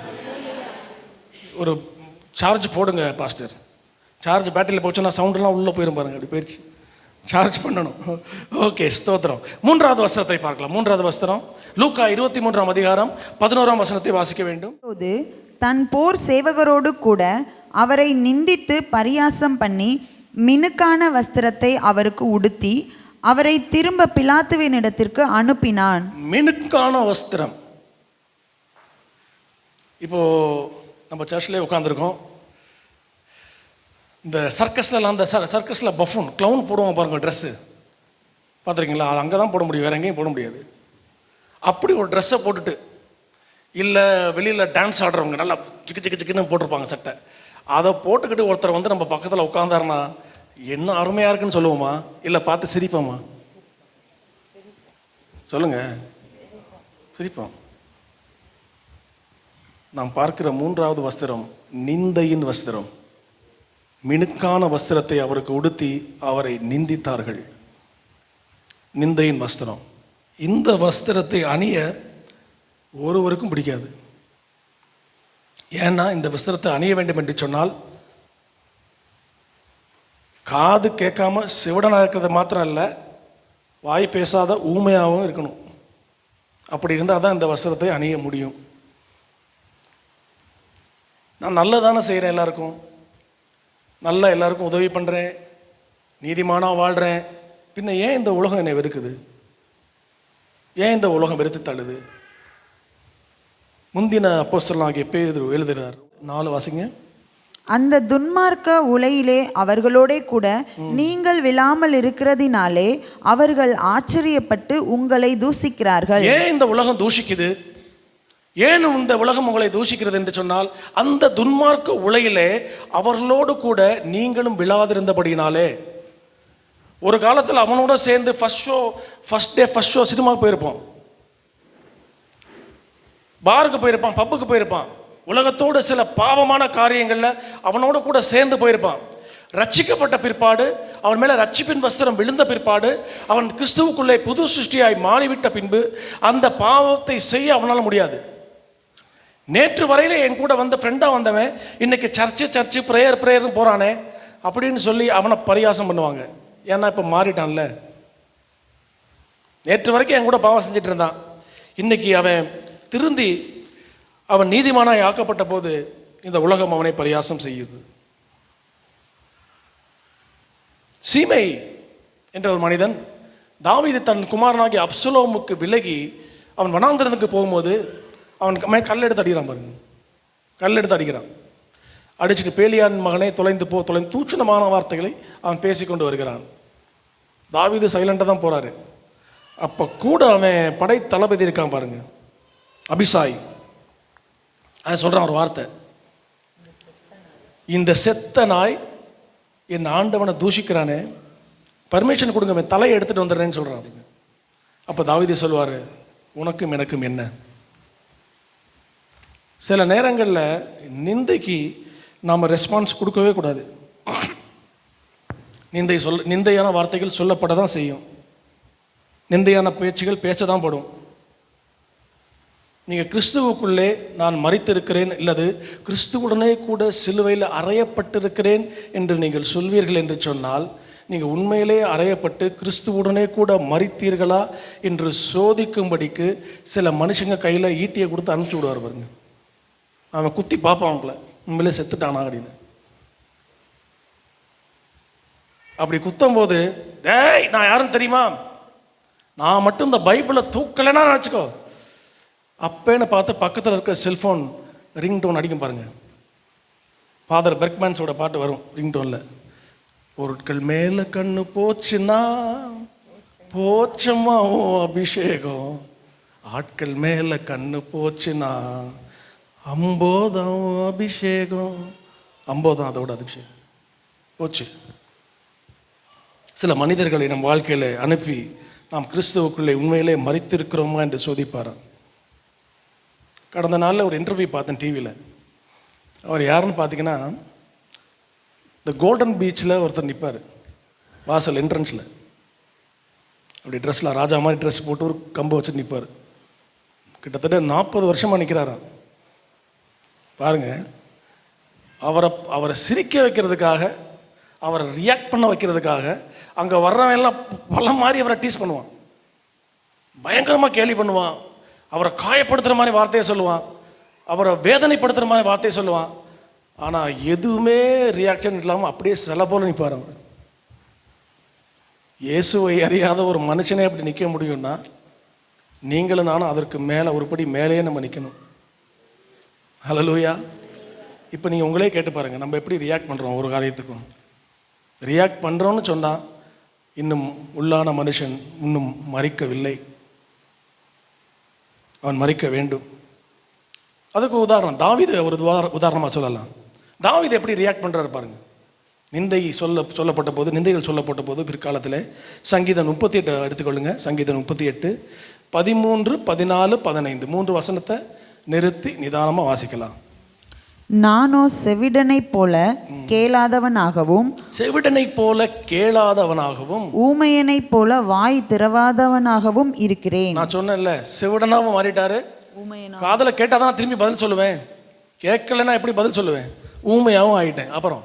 ஒரு சார்ஜ் போடுங்க பாஸ்டர். சார்ஜ் பேட்டரியில் போச்சுன்னா சவுண்டெல்லாம் உள்ளே போயிடும் பாருங்க. அப்படி போயிடுச்சு. சார்ஜ் பண்ணணும். ஓகே, ஸ்தோத்திரம். 3வது வசனத்தை பார்க்கலாம். 3வது வசனம் லூக்கா 23ஆம் அதிகாரம் 11ஆம் வசனத்தை வாசிக்க வேண்டும். தன் போர் சேவகரோடு கூட அவரை நிந்தித்து பரியாசம் பண்ணி மினுக்கான வஸ்திரத்தை அவருக்கு உடுத்தி அவரை திரும்ப பிலாத்துவின் இடத்திற்கு அனுப்பினான். மினுக்கான வஸ்திரம். இப்போ நம்ம சர்ச்லேயே உட்காந்துருக்கோம். இந்த சர்க்கஸ்லாம், அந்த சர்க்கஸில் பஃபூன் க்ளவுன் போடுவோம் பாருங்கள், ட்ரெஸ்ஸு பார்த்துருக்கீங்களா? அது அங்கே தான் போட முடியும், வேறு எங்கேயும் போட முடியாது. அப்படி ஒரு ட்ரெஸ்ஸை போட்டுட்டு, இல்லை வெளியில் டான்ஸ் ஆடுறவங்க நல்லா சிக்குன்னு போட்டிருப்பாங்க சட்டை, அதை போட்டுக்கிட்டு ஒருத்தர் வந்து நம்ம பக்கத்தில் உட்காந்தாருன்னா என்ன அருமையாக இருக்குன்னு சொல்லுவோமா, இல்லை பார்த்து சிரிப்போமா? சொல்லுங்கள், சிரிப்போம். நாம் பார்க்கிற 3வது வஸ்திரம் நிந்தையின் வஸ்திரம். மினுக்கான வஸ்திரத்தை அவருக்கு உடுத்தி அவரை நிந்தித்தார்கள். நிந்தையின் வஸ்திரம். இந்த வஸ்திரத்தை அணிய ஒருவருக்கும் பிடிக்காது. ஏன்னா இந்த வஸ்திரத்தை அணிய வேண்டும் என்று சொன்னால் காது கேட்காம சிவடனாக இருக்கிறது மாத்திரம் இல்லை, வாய் பேசாத ஊமையாகவும் இருக்கணும். அப்படி இருந்தால் தான் இந்த வஸ்திரத்தை அணிய முடியும். நான் நல்லதானே செய்கிறேன், எல்லாருக்கும் நல்லா எல்லாருக்கும் உதவி பண்ணுறேன், நீதிமானாக வாழ்கிறேன். பின்ன ஏன் இந்த உலகம் என்னை வெறுக்குது? ஏன் இந்த உலகம் வெறுத்து தள்ளுது? முந்தின அப்போஸ்தலனாகிய பேதுரு எழுதுகிறார். 4 வாசிங்க. அந்த துன்மார்க்க உலையிலே அவர்களோடே கூட நீங்கள் விழாமல் இருக்கிறதினாலே அவர்கள் ஆச்சரியப்பட்டு உங்களை தூஷிக்கிறார்கள். ஏன் இந்த உலகம் தூஷிக்குது? ஏன் இந்த உலகம் உங்களை தூஷிக்கிறது என்று சொன்னால், அந்த துன்மார்க்க உலையிலே அவர்களோடு கூட நீங்களும் விழாதிருந்தபடினாலே. ஒரு காலத்தில் அவனோட சேர்ந்து ஃபர்ஸ்ட் ஷோ சினிமாவுக்கு போயிருப்போம், பாருக்கு போயிருப்பான், பப்புக்கு போயிருப்பான், உலகத்தோடு சில பாவமான காரியங்களில் அவனோட கூட சேர்ந்து போயிருப்பான். ரட்சிக்கப்பட்ட பிற்பாடு, அவன் மேலே ரட்சிப்பின் வஸ்திரம் விழுந்த பிற்பாடு, அவன் கிறிஸ்துவுக்குள்ளே புது சிருஷ்டியாய் மாறிவிட்ட பின்பு அந்த பாவத்தை செய்ய அவனால் முடியாது. நேற்று வரையில என் கூட வந்த ஃப்ரெண்டாக வந்தவன் இன்னைக்கு சர்ச்சு ப்ரேயர்னு போகிறானே அப்படின்னு சொல்லி அவனை பரியாசம் பண்ணுவாங்க. ஏன்னா இப்போ மாறிட்டான்ல. நேற்று வரைக்கும் என் கூட பாவம் செஞ்சுட்டு இருந்தான், இன்னைக்கு அவன் திருந்தி அவன் நீதிமானாய் ஆக்கப்பட்ட போது இந்த உலகம் அவனை பரியாசம் செய்யுது. சீமை என்ற ஒரு மனிதன், தாவீது தன் குமாரனாகிய அப்சலோமுக்கு விலகி அவன் வனாந்திரத்துக்கு போகும்போது அவன் கல் எடுத்து அடிக்கிறான் பாருங்க. கல் எடுத்து அடிக்கிறான். அடிச்சுட்டு பேலியான் மகனே தொலைந்து தூச்சணமான வார்த்தைகளை அவன் பேசிக்கொண்டு வருகிறான். தாவீது சைலண்டாக தான் போகிறாரு. அப்போ கூட அவன் படை தளபதி இருக்கான் பாருங்க, அபிசாய். அவன் சொல்கிறான் ஒரு வார்த்தை, இந்த செத்த நாய் என் ஆண்டவனை தூஷிக்கிறானே, பர்மிஷன் கொடுங்க, அவன் தலையை எடுத்துகிட்டு வந்துடுறேன்னு சொல்கிறான். அப்போ தாவீது சொல்வார், உனக்கும் எனக்கும் என்ன? சில நேரங்களில் நிந்தைக்கு நாம் ரெஸ்பான்ஸ் கொடுக்கவே கூடாது. நிந்தையான வார்த்தைகள் சொல்லப்பட தான் செய்யும், நிந்தையான பேச்சுகள் பேச தான் படும். நீங்கள் கிறிஸ்துவுக்குள்ளே நான் மரித்திருக்கிறேன் இல்லது கிறிஸ்துவுடனே கூட சிலுவையில் அறையப்பட்டிருக்கிறேன் என்று நீங்கள் சொல்வீர்கள் என்று சொன்னால், நீங்கள் உண்மையிலே அறையப்பட்டு கிறிஸ்துவுடனே கூட மரித்தீர்களா என்று சோதிக்கும்படிக்கு சில மனுஷங்க கையில் ஈட்டியை கொடுத்து அனுப்பிச்சி விடுவார் பாருங்க. அவன் குத்தி பார்ப்பான் அவங்கள, உண்மையிலே செத்துட்டானா அப்படின்னு. அப்படி குத்தும் போது, டேய் நான் யாருன்னு தெரியுமா, நான் மட்டும் இந்த பைபிளை தூக்கலைன்னா நினச்சிக்கோ, அப்பேன்னு பார்த்து பக்கத்தில் இருக்க செல்ஃபோன் ரிங்டோன் அடிக்கும் பாருங்க. ஃபாதர் பெர்க்மேன்ஸோட பாட்டு வரும் ரிங்டோனில். பொருட்கள் மேலே கண்ணு போச்சுன்னா போச்சம்மா அபிஷேகம், ஆட்கள் மேலே கண்ணு போச்சுன்னா அம்போதம் அபிஷேகம். அம்போதம் அதோட அபிஷேகம் போச்சு. சில மனிதர்களை நம் வாழ்க்கையில் அனுப்பி நாம் கிறிஸ்துவுக்குள்ளே உண்மையிலே மரித்திருக்கிறோமா என்று சோதிப்பாராம். கடந்த நாளில் ஒரு இன்டர்வியூ பார்த்தேன் டிவியில். அவர் யாருன்னு பார்த்தீங்கன்னா, இந்த கோல்டன் பீச்சில் ஒருத்தர் நிற்பார் வாசல் என்ட்ரன்ஸில். அப்படி ட்ரெஸ்ஸில் ராஜா மாதிரி ட்ரெஸ் போட்டு ஒரு கம்பை வச்சு நிற்பார். கிட்டத்தட்ட 40 வருஷமாக நிற்கிறாராம். பாருங்க, அவரை சிரிக்க வைக்கிறதுக்காக, அவரை ரியாக்ட் பண்ண வைக்கிறதுக்காக அங்கே வர்றவன் எல்லாம் பல மாதிரி அவரை டீஸ் பண்ணுவான், பயங்கரமாக கேலி பண்ணுவான், அவரை காயப்படுத்துகிற மாதிரி வார்த்தையை சொல்லுவான், அவரை வேதனைப்படுத்துகிற மாதிரி வார்த்தையை சொல்லுவான். ஆனால் எதுவுமே ரியாக்ஷன் இல்லாமல் அப்படியே சில போல நிற்பார் அவர். இயேசுவை அறியாத ஒரு மனுஷனே அப்படி நிற்க முடியும்னா, நீங்களும் நானும் அதற்கு மேலே ஒருபடி மேலேயே நம்ம நிற்கணும். ஹல்லேலூயா. இப்போ நீங்கள் உங்களே கேட்டு பாருங்கள், நம்ம எப்படி ரியாக்ட் பண்ணுறோம் ஒரு காரியத்துக்கும். ரியாக்ட் பண்ணுறோன்னு சொன்னால் இன்னும் உள்ளான மனுஷன் இன்னும் மரிக்கவில்லை, அவன் மரிக்க வேண்டும். அதுக்கு உதாரணம் தாவீது ஒரு உதாரணமாக சொல்லலாம். தாவீது எப்படி ரியாக்ட் பண்ணுறாரு பாருங்க. நிந்தை சொல்லப்பட்ட போது, நிந்தைகள் சொல்லப்பட்ட போது பிற்காலத்தில் சங்கீதம் 38 எடுத்துக்கொள்ளுங்க. சங்கீதம் 38 13, 14, 15 3 வசனத்தை நிறுத்தி நிதானமாக வாசிக்கலாம். நானோ செவிடனைப் போல கேளாதவனாகவும் செவிடனைப் போல கேளாதவனாகவும் ஊமையனைப் போல வாய் திறவாதவனாகவும் இருக்கிறேன். நான் சொன்னேன்ல, செவிடனாவும் மாறிட்டாரு. காதல கேட்டாதான் நான் திரும்பி பதில் சொல்லுவேன், கேட்கலன்னா எப்படி பதில் சொல்லுவேன்? ஊமையாவும் ஆயிட்டேன். அப்புறம்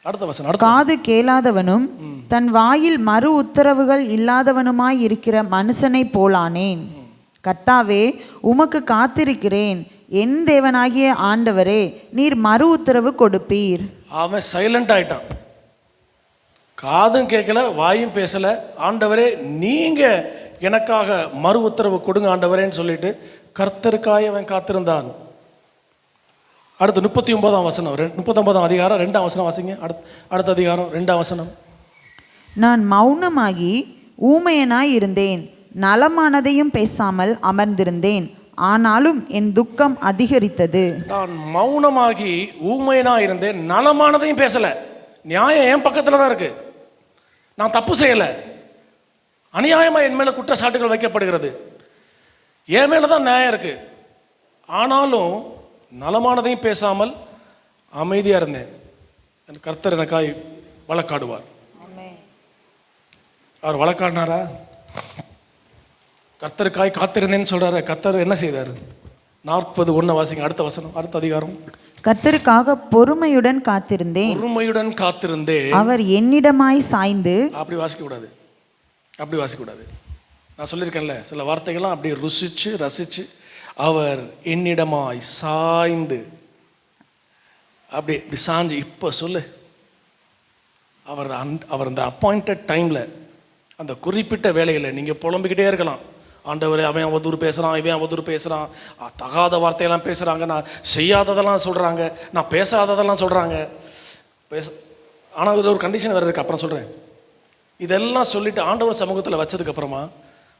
அடுத்த வசனம். காது கேளாதவனும் தன் வாயில் மறு உத்தரவுகள் இல்லாதவனுமாய் இருக்கிற மனுஷனைப் போலானேன். கர்த்தாவே, உமக்கு காத்திருக்கிறேன். என் தேவனாகிய ஆண்டவரே, நீர் மறு உத்தரவு கொடுப்பீர். அவன் சைலண்ட் ஆயிட்டான், காதும் கேட்கல, வாயும் பேசல. ஆண்டவரே, நீங்க எனக்காக மறு உத்தரவு கொடுங்க ஆண்டவரேன்னு சொல்லிட்டு கர்த்தருக்காய் அவன் காத்திருந்தான். அடுத்து 39ஆம் வசனம், 39ஆம் அதிகாரம் 2ஆம் வசனம் வாசிங்க. அடுத்த அதிகாரம் 2ஆம் வசனம். நான் மௌனமாகி ஊமையனாய் இருந்தேன், நலமானதையும் பேசாமல் அமர்ந்திருந்தேன். ஆனாலும் என் துக்கம் அதிகரித்தது. நான் மௌனமாகி ஊமையனா இருந்தேன், நலமானதையும் பேசல. நியாயம் என் பக்கத்துல தான் இருக்கு, நான் தப்பு செய்யல. அநியாயமா என் மேல குற்றச்சாட்டுகள் வைக்கப்படுகிறது, என் மேலதான் நியாயம் இருக்கு. ஆனாலும் நலமானதையும் பேசாமல் அமைதியா இருந்தேன். என் கர்த்தர் எனக்காய் வழக்காடுவார். அவர் வழக்காடினாரா? கர்த்தருக்காய் காத்திருந்தேன்னு சொல்றாரு. கர்த்தர் என்ன செய்தாரு? 40:1 வாசிங்க. அடுத்த வசனம், அடுத்த அதிகாரம். கர்த்தருக்காக பொறுமையுடன் காத்திருந்தேன், பொறுமையுடன் காத்திருந்தேன். அவர் என்னிடமாய் சாய்ந்து. அப்படி வாசிக்க கூடாது, அப்படி வாசிக்க கூடாது. நான் சொல்லியிருக்கேன்ல, சில வார்த்தைகள்லாம் அப்படி ருசிச்சு ரசிச்சு, அவர் என்னிடமாய் சாய்ந்து, அப்படி இப்படி சாஞ்சு. இப்போ சொல்லு, அவர் அந்த அப்பாயிண்டட் டைம்ல, அந்த குறிப்பிட்ட வேலையில் நீங்கள் புலம்பிக்கிட்டே இருக்கலாம். ஆண்டவரே, அவன் அவதூறு பேசுகிறான், இவன் அவதூறு பேசுகிறான், தகாத வார்த்தையெல்லாம் பேசுகிறாங்க, நான் செய்யாததெல்லாம் சொல்கிறாங்க, நான் பேசாததெல்லாம் சொல்கிறாங்க. ஆனால் இதில் ஒரு கண்டிஷன் வேறு இருக்குது, அப்புறம் சொல்கிறேன். இதெல்லாம் சொல்லிவிட்டு ஆண்டவர் சமூகத்தில் வச்சதுக்கப்புறமா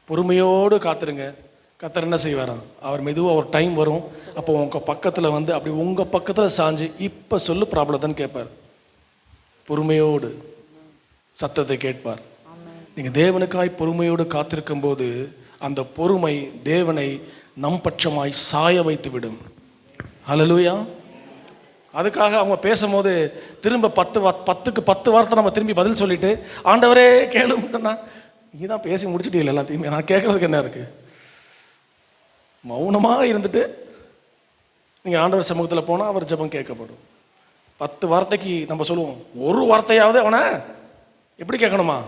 பொறுமையோடு காத்துருங்க. கர்த்தர் என்ன செய்வாராம்? அவர் மெதுவாக ஒரு டைம் வரும், அப்போ உங்கள் பக்கத்தில் வந்து அப்படி உங்கள் பக்கத்தில் சாஞ்சு இப்போ சொல்லு ப்ராப்ளம் கேட்பார். பொறுமையோடு சத்தத்தை கேட்பார். நீங்கள் தேவனுக்காய் பொறுமையோடு காத்திருக்கும் போது அந்த பொறுமை தேவனை நம் பட்சமாய் சாய வைத்து விடும். ஹல்லேலூயா. அதுக்காக அவங்க பேசும்போது திரும்ப 10 வார்த்தை நம்ம திரும்பி பதில் சொல்லிட்டு, ஆண்டவரே கேளுன்னு சொன்னா, நீ தான் பேசி முடிச்சுட்டீங்க எல்லாத்தையுமே, நான் கேட்கறதுக்கு என்ன இருக்கு? மௌனமாக இருந்துட்டு நீங்கள் ஆண்டவர் சமூகத்தில் போனால் அவர் ஜெபம் கேட்கப்படும். 10 வார்த்தைக்கு நம்ம சொல்லுவோம், ஒரு வார்த்தையாவது அவனை எப்படி கேட்கணுமா?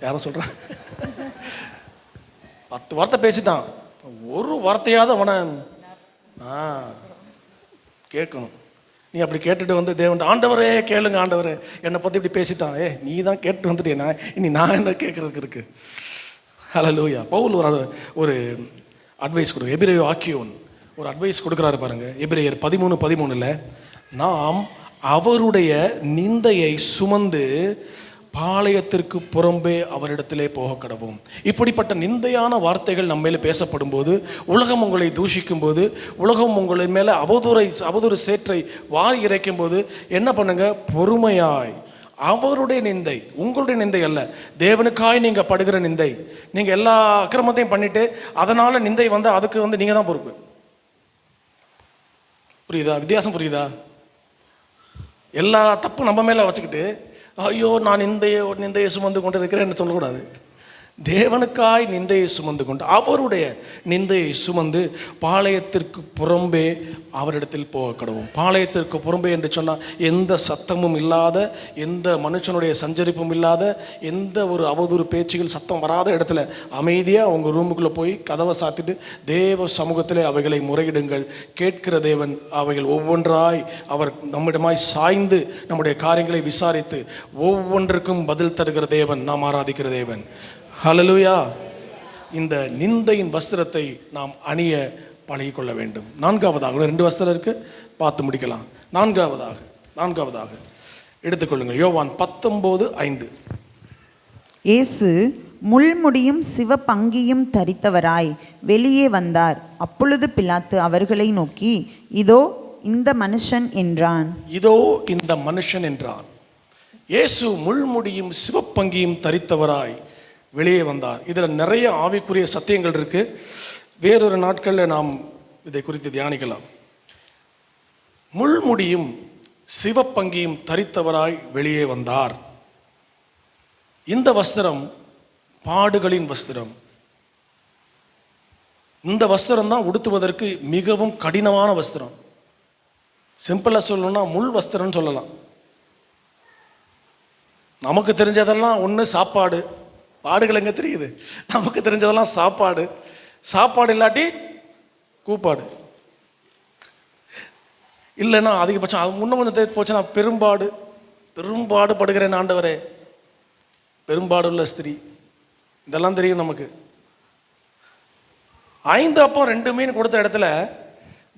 யாரும் சொல்கிறேன், 10 வார்த்தை பேசிட்டான், ஒரு வார்த்தையாவது அவனை கேட்கணும். நீ அப்படி கேட்டுட்டு வந்து தேவன், ஆண்டவரே கேளுங்க ஆண்டவரே, என்னை பற்றி இப்படி பேசிட்டான், நீ தான் கேட்டு வந்துட்டே, இனி நான் என்ன கேட்கறதுக்கு இருக்கு? ஹல்லேலூயா. பவுல் ஒரு அட்வைஸ் கொடு, எபிரேய ஆக்கியோன் ஒரு அட்வைஸ் கொடுக்குறாரு பாருங்க. எபிரேயர் 13:13 நாம் அவருடைய நிந்தையை சுமந்து பாளையத்திற்கு புறம்பே அவரிடத்திலே போக கடவோம். இப்படிப்பட்ட நிந்தையான வார்த்தைகள் நம்ம மேலே பேசப்படும் போது, உலகம் உங்களை தூஷிக்கும் போது, உலகம் உங்களை மேலே அவதூறு சேற்றை வாரி இறைக்கும் போது என்ன பண்ணுங்க? பொறுமையாய், அவருடைய நிந்தை, உங்களுடைய நிந்தை அல்ல, தேவனுக்காய் நீங்க படுகிற நிந்தை. நீங்க எல்லா அக்கிரமத்தையும் பண்ணிட்டு அதனால நிந்தை வந்து அதுக்கு வந்து நீங்க தான் பொறுப்பு. புரியுதா? வித்தியாசம் புரியுதா? எல்லா தப்பு நம்ம மேல வச்சுக்கிட்டு, ஐயோ நான் நிந்தையை சுமந்து கொண்டு இருக்கிறேன்னு சொல்லக்கூடாது. தேவனுக்காய் நிந்தையை சுமந்து கொண்டு, அவருடைய நிந்தையை சுமந்து பாளையத்திற்கு புறம்பே அவரிடத்தில் போக கடவும். பாளையத்திற்கு புறம்பே என்று சொன்னால் எந்த சத்தமும் இல்லாத, எந்த மனுஷனுடைய சஞ்சரிப்பும் இல்லாத, எந்த ஒரு அவதூறு பேச்சுகள் சத்தம் வராத இடத்துல அமைதியாக உங்கள் ரூமுக்குள்ளே போய் கதவை சாத்திட்டு தேவ சமூகத்திலே அவைகளை முறையிடுங்கள். கேட்கிற தேவன் அவைகள் ஒவ்வொன்றாய் அவர் நம்மிடமாய் சாய்ந்து நம்முடைய காரியங்களை விசாரித்து ஒவ்வொன்றுக்கும் பதில் தருகிற தேவன் நாம் ஆராதிக்கிற தேவன். ஹல்லேலூயா. இந்த நிந்தையின் வஸ்திரத்தை நாம் அணிய பழகிக்கொள்ள வேண்டும். 4வதாக 2 வஸ்திரம் இருக்கு, பார்த்து முடிக்கலாம். நான்காவதாக எடுத்துக்கொள்ளுங்கள். யோவான் 19:5. இயேசு முள்முடியும் சிவப்பங்கியும் தரித்தவராய் வெளியே வந்தார். அப்பொழுது பிலாத்து அவர்களை நோக்கி, இதோ இந்த மனுஷன் என்றான். இதோ இந்த மனுஷன் என்றான். இயேசு முள்முடியும் சிவப்பங்கியும் தரித்தவராய் வெளியே வந்தார். இதில் நிறைய ஆவிக்குரிய சத்தியங்கள் இருக்கு. வேறொரு நாட்களில் நாம் இதை குறித்து தியானிக்கலாம். முள்முடியும் சிவப்பங்கியும் தரித்தவராய் வெளியே வந்தார். இந்த வஸ்திரம் பாடுகளின் வஸ்திரம். இந்த வஸ்திரம் தான் உடுத்துவதற்கு மிகவும் கடினமான வஸ்திரம். சிம்பிளாக சொல்லணும்னா முள் வஸ்திரம்னு சொல்லலாம். நமக்கு தெரிஞ்சதெல்லாம் ஒன்று சாப்பாடு, பாடுகள் எங்கே தெரியுது? நமக்கு தெரிஞ்சதெல்லாம் சாப்பாடு, சாப்பாடு இல்லாட்டி கூப்பாடு, இல்லைன்னா அதிகபட்சம் அது முன்ன கொஞ்சம் போச்சுன்னா பெரும்பாடு படுகிறேன் ஆண்டவரே, பெரும்பாடு உள்ள ஸ்திரீ, இதெல்லாம் தெரியும் நமக்கு. 5 அப்பம் 2 மீன் கொடுத்த இடத்துல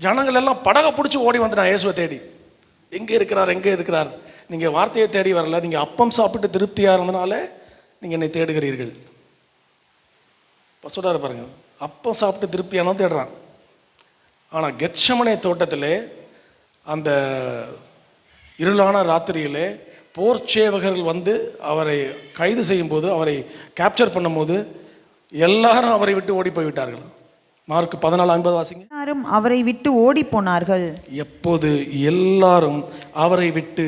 ஜனங்கள் எல்லாம் படகை பிடிச்சி ஓடி வந்துட்டான் இயேசுவை தேடி. எங்கே இருக்கிறார்? நீங்கள் வார்த்தையை தேடி வரல, நீங்கள் அப்பம் சாப்பிட்டு திருப்தியாக இருந்தனால நீங்கள் என்னை தேடுகிறீர்கள். இப்போ சொல்கிறாரு பாருங்க, அப்பம் சாப்பிட்டு திருப்தியான தேடுறான். ஆனால் கெத்செமனே தோட்டத்திலே அந்த இருளான ராத்திரியிலே போர்ச்சேவகர்கள் வந்து அவரை கைது செய்யும்போது, அவரை கேப்சர் பண்ணும்போது எல்லாரும் அவரை விட்டு ஓடி போய்விட்டார்கள். மார்க் 14:50 வாசிங்க. எல்லாரும் அவரை விட்டு ஓடி போனார்கள். எப்போது எல்லாரும் அவரை விட்டு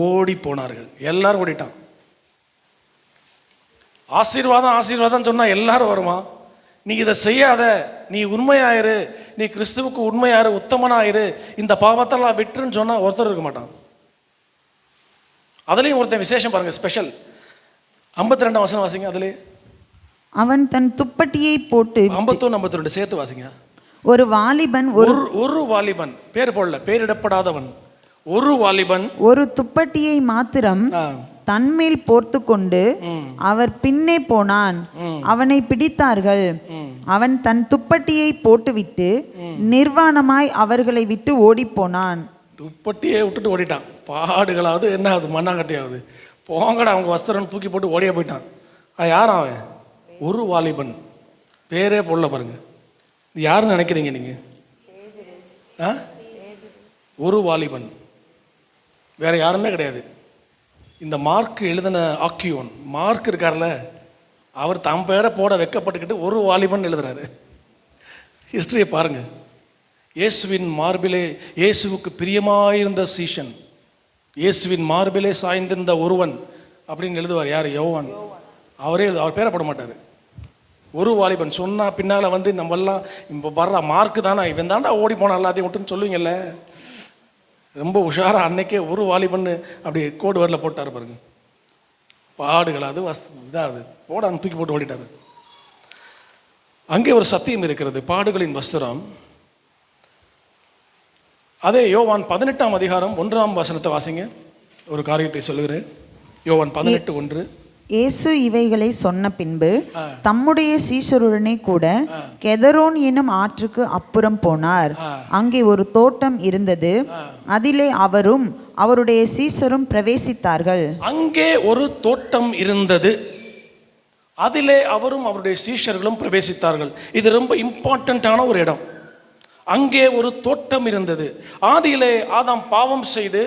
ஓடி போனார்கள். எல்லாரும் ஓடிட்டான். ஆசீர்வாதம் சொன்னா எல்லாரும் வருமா? நீ இதை செய்யாத, நீ உண்மையாயிரு, நீ கிறிஸ்துவுக்கு உண்மையாயிரு, உத்தமனாயிரு, இந்த பாவத்தெல்லாம் விட்டுருன்னு சொன்னா ஒருத்தர் இருக்க மாட்டான். அதுலேயும் ஒருத்தன் விசேஷம் பாருங்க, ஸ்பெஷல். 52 வசனம் வாசிங்க. அதுலேயே அவன் தன் துப்பட்டியை போட்டு 51 52 சேர்த்து வாசிங்க. ஒரு வாலிபன் ஒரு வாலிபன், பேர் போடல, பேரிடப்படாதவன், ஒரு வாலிபன் ஒரு துப்பட்டியை மாத்திரம் தன்மேல் போர்த்து கொண்டு அவர் பின்னே போனான். அவனை பிடித்தார்கள். அவன் தன் துப்பட்டியை போட்டுவிட்டு நிர்வாணமாய் அவர்களை விட்டு ஓடி போனான். துப்பட்டியை விட்டுட்டு ஓடிட்டான். பாடுகளாவது என்ன அது மண்ணாங்கட்டியாவது, போங்கடா அவங்க வஸ்திரம் தூக்கி போட்டு ஓடியே போயிட்டான். யார் அவன்? ஒரு வாலிபன், பேரே போடல பாருங்க. இது யாருன்னு நினைக்கிறீங்க நீங்க? ஒரு வாலிபன், வேற யாருமே கிடையாது. இந்த மார்க் எழுதின ஆக்கியோன், மார்க் இருக்கார்ல, அவர் தம் பேரை போட வெக்கப்பட்டுக்கிட்டு ஒரு வாலிபன் எழுதுறாரு. ஹிஸ்டரியை பாருங்க. இயேசுவின் மார்பிலே, இயேசுவுக்கு பிரியமாயிருந்த சீஷன், இயேசுவின் மார்பிலே சாய்ந்திருந்த ஒருவன் அப்படின்னு எழுதுவார். யார்? யோவான். அவரே அவர் பேரை போட மாட்டார். ஒரு வாலிபன் சொன்னா பின்னால் வந்து நம்மெல்லாம் இப்போ வர்ற மார்க்கு தானே, இவன் தாண்டா ஓடி போனான் எல்லாத்தையும் விட்டுன்னு சொல்லுவீங்கல்ல. ரொம்ப உஷாரா அன்னைக்கே ஒரு வாலிபன்னு அப்படி கோடு வரல போட்டார் பாருங்க. பாடுகள் அது இதாகுது, போட தூக்கி போட்டு ஓடிட்டாரு. அங்கே ஒரு சத்தியம் இருக்கிறது, பாடுகளின் வஸ்திரம். அதே யோவான் 18ஆம் அதிகாரம் 1ஆம் வசனத்தை வாசிங்க. ஒரு காரியத்தை சொல்லுகிறேன். யோவான் 18:1. இயேசு இவைகளை சொன்ன பின்பு தம்முடைய சீஷருடனே கூட கெதரோன் எனும் ஆற்றுக்கு அப்புறம் போனார். அங்கே ஒரு தோட்டம் இருந்தது, அதிலே அவரும் அவருடைய சீஷரும் பிரவேசித்தார்கள். அங்கே ஒரு தோட்டம் இருந்தது, அதிலே அவரும் அவருடைய சீஷர்களும் பிரவேசித்தார்கள். இது ரொம்ப இம்பார்ட்டன்டான ஒரு இடம். அங்கே ஒரு தோட்டம் இருந்தது. ஆதியிலே ஆதாம் பாவம் செய்து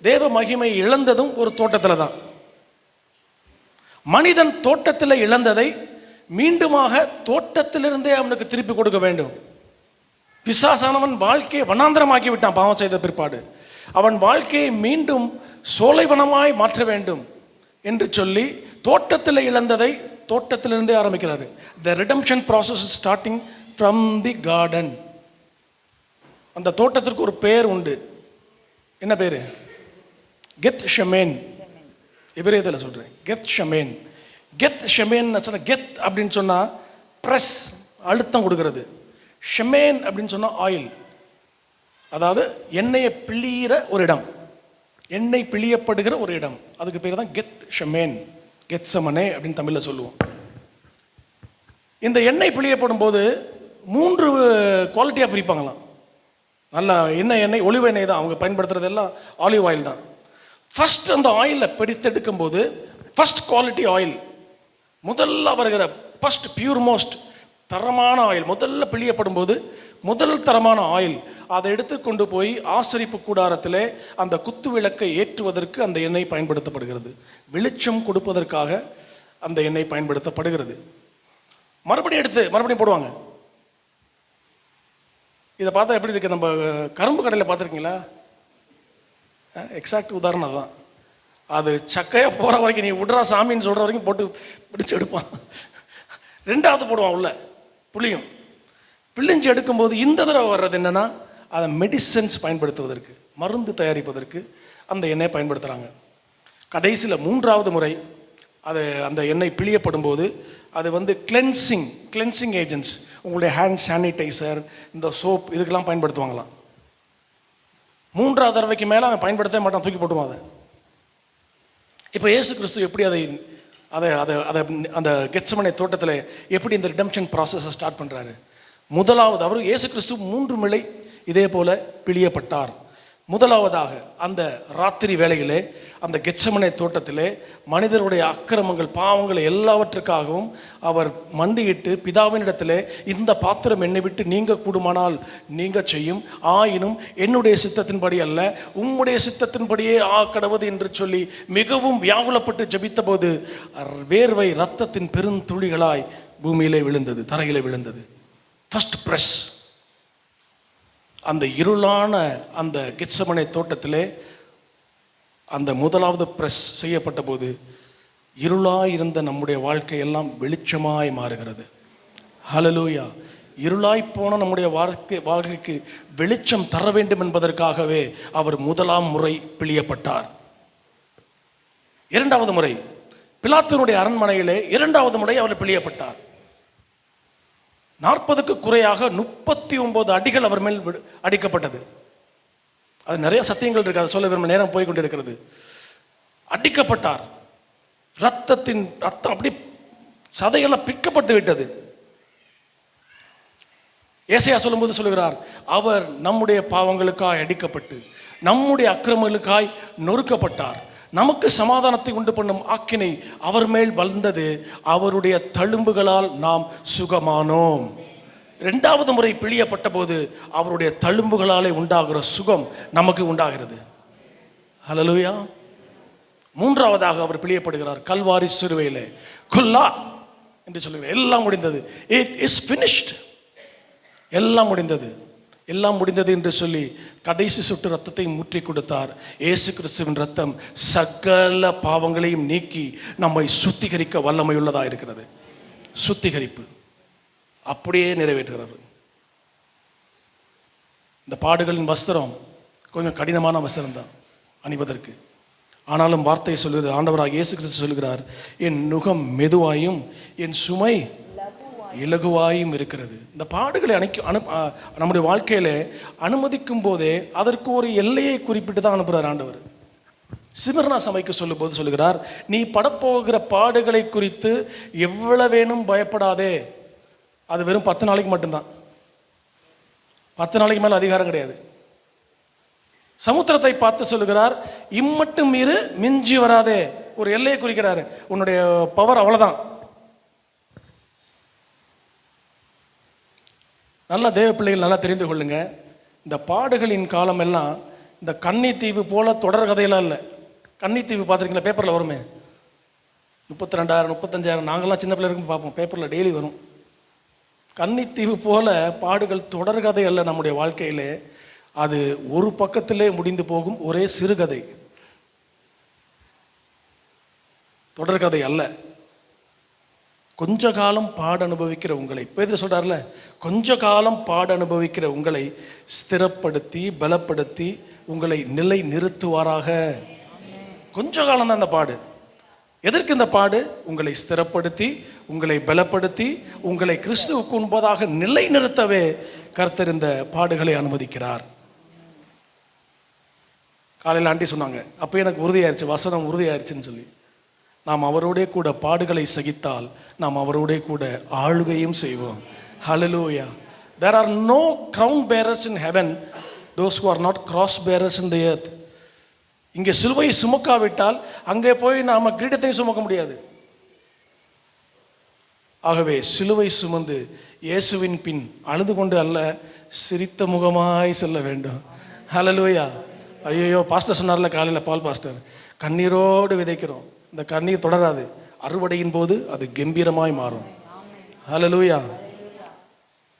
தேவ மகிமை இழந்ததும் ஒரு தோட்டத்தில் தான். மனிதன் தோட்டத்தில் இழந்ததை மீண்டுமாக தோட்டத்திலிருந்தே அவனுக்கு திருப்பி கொடுக்க வேண்டும். பிசாசானவன் வாழ்க்கையை வனாந்தரமாக்கி விட்டான். பாவம் செய்த பிற்பாடு அவன் வாழ்க்கையை மீண்டும் சோலைவனமாய் மாற்ற வேண்டும் என்று சொல்லி தோட்டத்தில் இழந்ததை தோட்டத்திலிருந்தே ஆரம்பிக்கிறாரு. The redemption process is starting from the garden. அந்த தோட்டத்திற்கு ஒரு பேர் உண்டு. என்ன பேரு? கெத்ஷெமேன். எபிரேயத்தில் சொல்கிறேன், கெத்ஷெமேன். கெத்ஷெமேன் சொன்ன, கெத் அப்படின்னு சொன்னால் ப்ரெஸ், அழுத்தம் கொடுக்கறது. ஷெமேன் அப்படின்னு சொன்னால் ஆயில், அதாவது எண்ணெயை பிழியிற ஒரு இடம், எண்ணெய் பிழியப்படுகிற ஒரு இடம். அதுக்கு பேர் தான் கெத்ஷெமேன், கெத்செமனே அப்படின்னு தமிழில் சொல்லுவோம். இந்த எண்ணெய் பிழியப்படும் போது 3 குவாலிட்டியாக பிரிப்பாங்களாம். நல்ல எண்ணெய் ஒலிவ் எண்ணெய் தான், அவங்க பயன்படுத்துறது எல்லாம் ஆலிவ் ஆயில் தான். ஃபர்ஸ்ட் அந்த ஆயிலை பிடித்தெடுக்கும் போது ஃபர்ஸ்ட் குவாலிட்டி ஆயில், முதல்ல வருகிற ஃபர்ஸ்ட் பியூர் மோஸ்ட் தரமான ஆயில் முதல்ல பிழியப்படும் போது முதல் தரமான ஆயில், அதை எடுத்து கொண்டு போய் ஆசரிப்பு கூடாரத்திலே அந்த குத்து விளக்கை ஏற்றுவதற்கு அந்த எண்ணெய் பயன்படுத்தப்படுகிறது. வெளிச்சம் கொடுப்பதற்காக அந்த எண்ணெய் பயன்படுத்தப்படுகிறது. மறுபடியும் எடுத்து மறுபடியும் போடுவாங்க. இதை பார்த்தா எப்படி இருக்கு? நம்ம கரும்பு கடையில் பார்த்துருக்கீங்களா? எக்ஸாக்ட் உதாரணம் தான். அது சக்கையாக போகிற வரைக்கும், நீ விட்றா சாமின்னு சொல்கிற வரைக்கும் போட்டு பிடிச்சி எடுப்பான். ரெண்டாவது போடுவான் உள்ள புளியும். பிழிஞ்சு எடுக்கும்போது இந்த தடவை வர்றது என்னென்னா, அதை மெடிசன்ஸ் பயன்படுத்துவதற்கு, மருந்து தயாரிப்பதற்கு அந்த எண்ணெயை பயன்படுத்துகிறாங்க. கடைசியில் மூன்றாவது முறை அது அந்த எண்ணெய் பிழியப்படும் போது அது வந்து கிளென்சிங் ஏஜென்ட்ஸ், உங்களுடைய ஹேண்ட் சானிடைசர், இந்த சோப், இதுக்கெல்லாம் பயன்படுத்துவாங்களாம். மூன்றாவது தடவைக்கு மேலே அவன் பயன்படுத்தவே மாட்டான், தூக்கி போட்டுவான் அதை. இப்போ இயேசு கிறிஸ்து எப்படி அதை அதை அதை அதை அந்த கெத்செமனே தோட்டத்தில் எப்படி இந்த ரிடம்ஷன் ப்ராசஸை ஸ்டார்ட் பண்ணுறாரு? முதலாவது அவர் இயேசு கிறிஸ்து 3 முறை இதே போல பிழியப்பட்டார். முதலாவதாக அந்த ராத்திரி வேளையிலே அந்த கெத்செமனே தோட்டத்திலே மனிதருடைய அக்கிரமங்கள், பாவங்கள் எல்லாவற்றுக்காகவும் அவர் மண்டியிட்டு பிதாவினிடத்திலே, இந்த பாத்திரம் என்னை விட்டு நீங்க கூடுமானால் நீங்க செய்யும், ஆயினும் என்னுடைய சித்தத்தின்படி அல்ல உம்முடைய சித்தத்தின்படியே கடவுது என்று சொல்லி மிகவும் வியாகுலப்பட்டு ஜெபித்த போது வேர்வை இரத்தத்தின் பெருந்துளிகளாய் பூமியிலே விழுந்தது, தரையிலே விழுந்தது. First press. அந்த இருளான அந்த கெத்செமனே தோட்டத்திலே அந்த முதலாவது பிரஸ் செய்யப்பட்ட போது இருளாய் இருந்த நம்முடைய வாழ்க்கையெல்லாம் வெளிச்சமாய் மாறுகிறது. ஹல்லேலூயா. இருளாய் போன நம்முடைய வாழ்க்கைக்கு வெளிச்சம் தர வேண்டும் என்பதற்காகவே அவர் முதலாம் முறை பிழியப்பட்டார். இரண்டாவது முறை பிலாத்துனுடைய அரண்மனையிலே இரண்டாவது முறை அவர் பிழியப்பட்டார். 40க்கு குறையாக 39 அடிகள் அவர் மேல் அடிக்கப்பட்டது. அது நிறைய சத்தியங்கள் இருக்கு, அதை சொல்ல விரும்ப நேரம் போய் கொண்டிருக்கிறது. அடிக்கப்பட்டார். ரத்தம் அப்படி சதையெல்லாம் பிற்கப்பட்டு விட்டது. ஏசாயா சொல்லும்போது சொல்லுகிறார், அவர் நம்முடைய பாவங்களுக்காய் அடிக்கப்பட்டு நம்முடைய அக்கிரமங்களுக்காய் நொறுக்கப்பட்டார், நமக்கு சமாதானத்தை உண்டு பண்ணும் ஆக்கினை அவர் மேல் வந்தது, அவருடைய தழும்புகளால் நாம் சுகமானோம். இரண்டாவது முறை பிழியப்பட்ட போது அவருடைய தழும்புகளாலே உண்டாகிற சுகம் நமக்கு உண்டாகிறது. ஹல்லேலூயா. மூன்றாவதாக அவர் பிழியப்படுகிறார் கல்வாரி சிலுவையிலே. கொல்லா என்று சொல்லுகிறார். எல்லாம் முடிந்தது, இட் இஸ் ஃபினிஷ்ட், எல்லாம் முடிந்தது, எல்லாம் முடிந்தது என்று சொல்லி கடைசி சொட்டு ரத்தத்தை ஊற்றி கொடுத்தார். இயேசு கிறிஸ்துவின் ரத்தம் சகல பாவங்களையும் நீக்கி நம்மை சுத்திகரிக்க வல்லமையுள்ளதாக இருக்கிறது. சுத்திகரிப்பு அப்படியே நிறைவேற்றுகிறார். இந்த பாடுகளின் வஸ்திரம் கொஞ்சம் கடினமான வஸ்திரம் தான் அணிவதற்கு. ஆனாலும் வார்த்தை சொல்லுகிறது, ஆண்டவராக இயேசு கிறிஸ்து சொல்லுகிறார், என் நுகம் மெதுவாயும் என் சுமை இலகுவாயும் இருக்கிறது. இந்த பாடுகளை நம்முடைய வாழ்க்கையில அனுமதிக்கும் போதே அதற்கு ஒரு எல்லையை குறிப்பிட்டு தான் அனுப்புகிறார் ஆண்டவர். சிமிர்னா சபைக்கு சொல்லும் போது சொல்லுகிறார், நீ படப்போகிற பாடுகளை குறித்து எவ்வளவேனும் பயப்படாதே. அது வெறும் 10 நாளைக்கு மட்டும்தான். 10 நாளைக்கு மேல அதிகாரம் கிடையாது. சமுத்திரத்தை பார்த்து சொல்லுகிறார், இம்மட்டும் மீறு மிஞ்சி வராதே. ஒரு எல்லையை குறிக்கிறாரு. உன்னுடைய பவர் அவ்வளவுதான். நல்லா தேவ பிள்ளைகள் நல்லா தெரிந்து கொள்ளுங்க, இந்த பாடுகளின் காலம் எல்லாம் இந்த கன்னித்தீவு போல தொடர் கதையெல்லாம் இல்லை. கன்னித்தீவு பார்த்துருக்கீங்களா? பேப்பரில் வருமே, 32,000 35,000. நாங்கள்லாம் சின்ன பிள்ளை இருக்கும் பார்ப்போம், பேப்பரில் டெய்லி வரும். கன்னித்தீவு போல பாடுகள் தொடர் கதை அல்ல நம்முடைய வாழ்க்கையிலே. அது ஒரு பக்கத்திலே முடிந்து போகும் ஒரே சிறுகதை, தொடர்கதை அல்ல. கொஞ்ச காலம் பாட அனுபவிக்கிற உங்களை, பேதுரு சொல்றார்ல, கொஞ்ச காலம் பாட அனுபவிக்கிற உங்களை ஸ்திரப்படுத்தி பலப்படுத்தி உங்களை நிலை நிறுத்துவாராக. கொஞ்ச காலம் தான் இந்த பாடு. எதற்கு இந்த பாடு? உங்களை ஸ்திரப்படுத்தி உங்களை பலப்படுத்தி உங்களை கிறிஸ்துவுக்கு முன்பதாக நிலை நிறுத்தவே கர்த்தர் இந்த பாடுகளை அனுமதிக்கிறார். காலையில் ஆண்டி சொன்னாங்க, அப்போ எனக்கு உறுதியாயிருச்சு, வசனம் உறுதியாயிருச்சுன்னு சொல்லி. நாம் அவரோடே கூட பாடுகளை சகித்தால் நாம் அவரோடே கூட ஆளுகையும் செய்வோம். ஹல்லேலூயா. There are no crown bearers in heaven, those who are not cross bearers in the earth. இங்கே சிலுவையை சுமக்காவிட்டால் அங்கே போய் நாம கிரீடத்தையும் சுமக்க முடியாது. ஆகவே சிலுவை சுமந்து இயேசுவின் பின் அழுது கொண்டு அல்ல, சிரித்த முகமாய் செல்ல வேண்டும். ஹல்லேலூயா. ஐயோ, பாஸ்டர் சொன்னார்ல காலையில், பால் பாஸ்டர், கண்ணீரோடு விதைக்கிறோம். இந்த கண்ணீர் தொடராது, அறுவடையின் போது அது கம்பீரமாய் மாறும். ஹல்லேலூயா.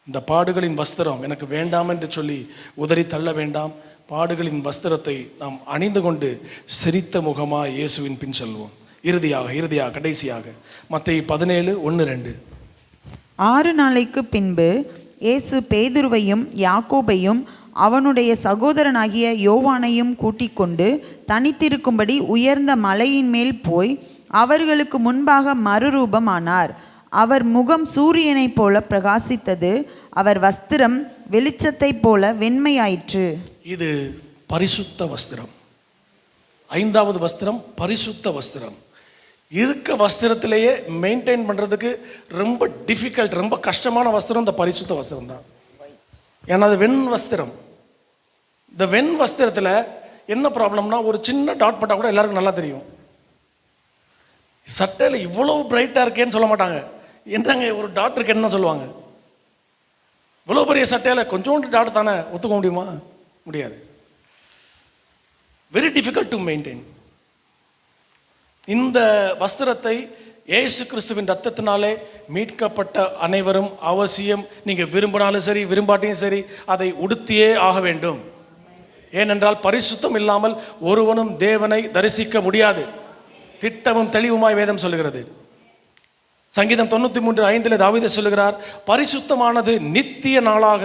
இந்த பாடுகளின் வஸ்திரம் எனக்கு வேண்டாம் என்று சொல்லி உதறி தள்ள வேண்டாம். பாடுகளின் வஸ்திரத்தை நாம் அணிந்து கொண்டு சிரித்த முகமாய் இயேசுவின் பின் செல்வோம். இறுதியாக கடைசியாக மத்தேயு 17:1-2. 6 நாளைக்கு பின்பு இயேசு பேதுருவையும் யாக்கோபையும் அவனுடைய சகோதரனாகிய யோவானையும் கூட்டிக் கொண்டு தனித்திருக்கும்படி உயர்ந்த மலையின் மேல் போய் அவர்களுக்கு முன்பாக மறுரூபமானார். அவர் முகம் சூரியனைப் போல பிரகாசித்தது, அவர் வஸ்திரம் வெளிச்சத்தைப் போல வெண்மையாயிற்று. இது பரிசுத்த வஸ்திரம். 5வது வஸ்திரம் பரிசுத்த வஸ்திரம். இருக்க வஸ்திரத்திலேயே மெயின்டைன் பண்ணுறதுக்கு ரொம்ப டிஃபிகல்ட், ரொம்ப கஷ்டமான வஸ்திரம் இந்த பரிசுத்த வஸ்திரம் தான். ஏன்னா அது வெண் வஸ்திரம். இந்த வெண் வஸ்திரத்தில் என்ன ப்ராப்ளம்னா, ஒரு சின்ன டாட் பட்டால் கூட எல்லாருக்கும் நல்லா தெரியும். சட்டையில் இவ்வளோ பிரைட்டாக இருக்கேன்னு சொல்ல மாட்டாங்க. என்னங்க ஒரு டாட் இருக்கேன்னு தான் சொல்லுவாங்க. இவ்வளோ பெரிய சட்டையில் கொஞ்சோண்டு டாட் தானே ஒத்துக்க முடியுமா? முடியாது. Very difficult to maintain. இந்த வஸ்திரத்தை இயேசு கிறிஸ்துவின் ரத்தத்தினாலே மீட்கப்பட்ட அனைவரும் அவசியம், நீங்கள் விரும்பினாலும் சரி விரும்பாட்டியும் சரி, அதை உடுத்தியே ஆக வேண்டும். ஏனென்றால் பரிசுத்தம் இல்லாமல் ஒருவனும் தேவனை தரிசிக்க முடியாது. திட்டமும் தெளிவுமாய் வேதம் சொல்லுகிறது. சங்கீதம் 93:5 தாவீது சொல்லுகிறார், பரிசுத்தமானது நித்திய நாளாக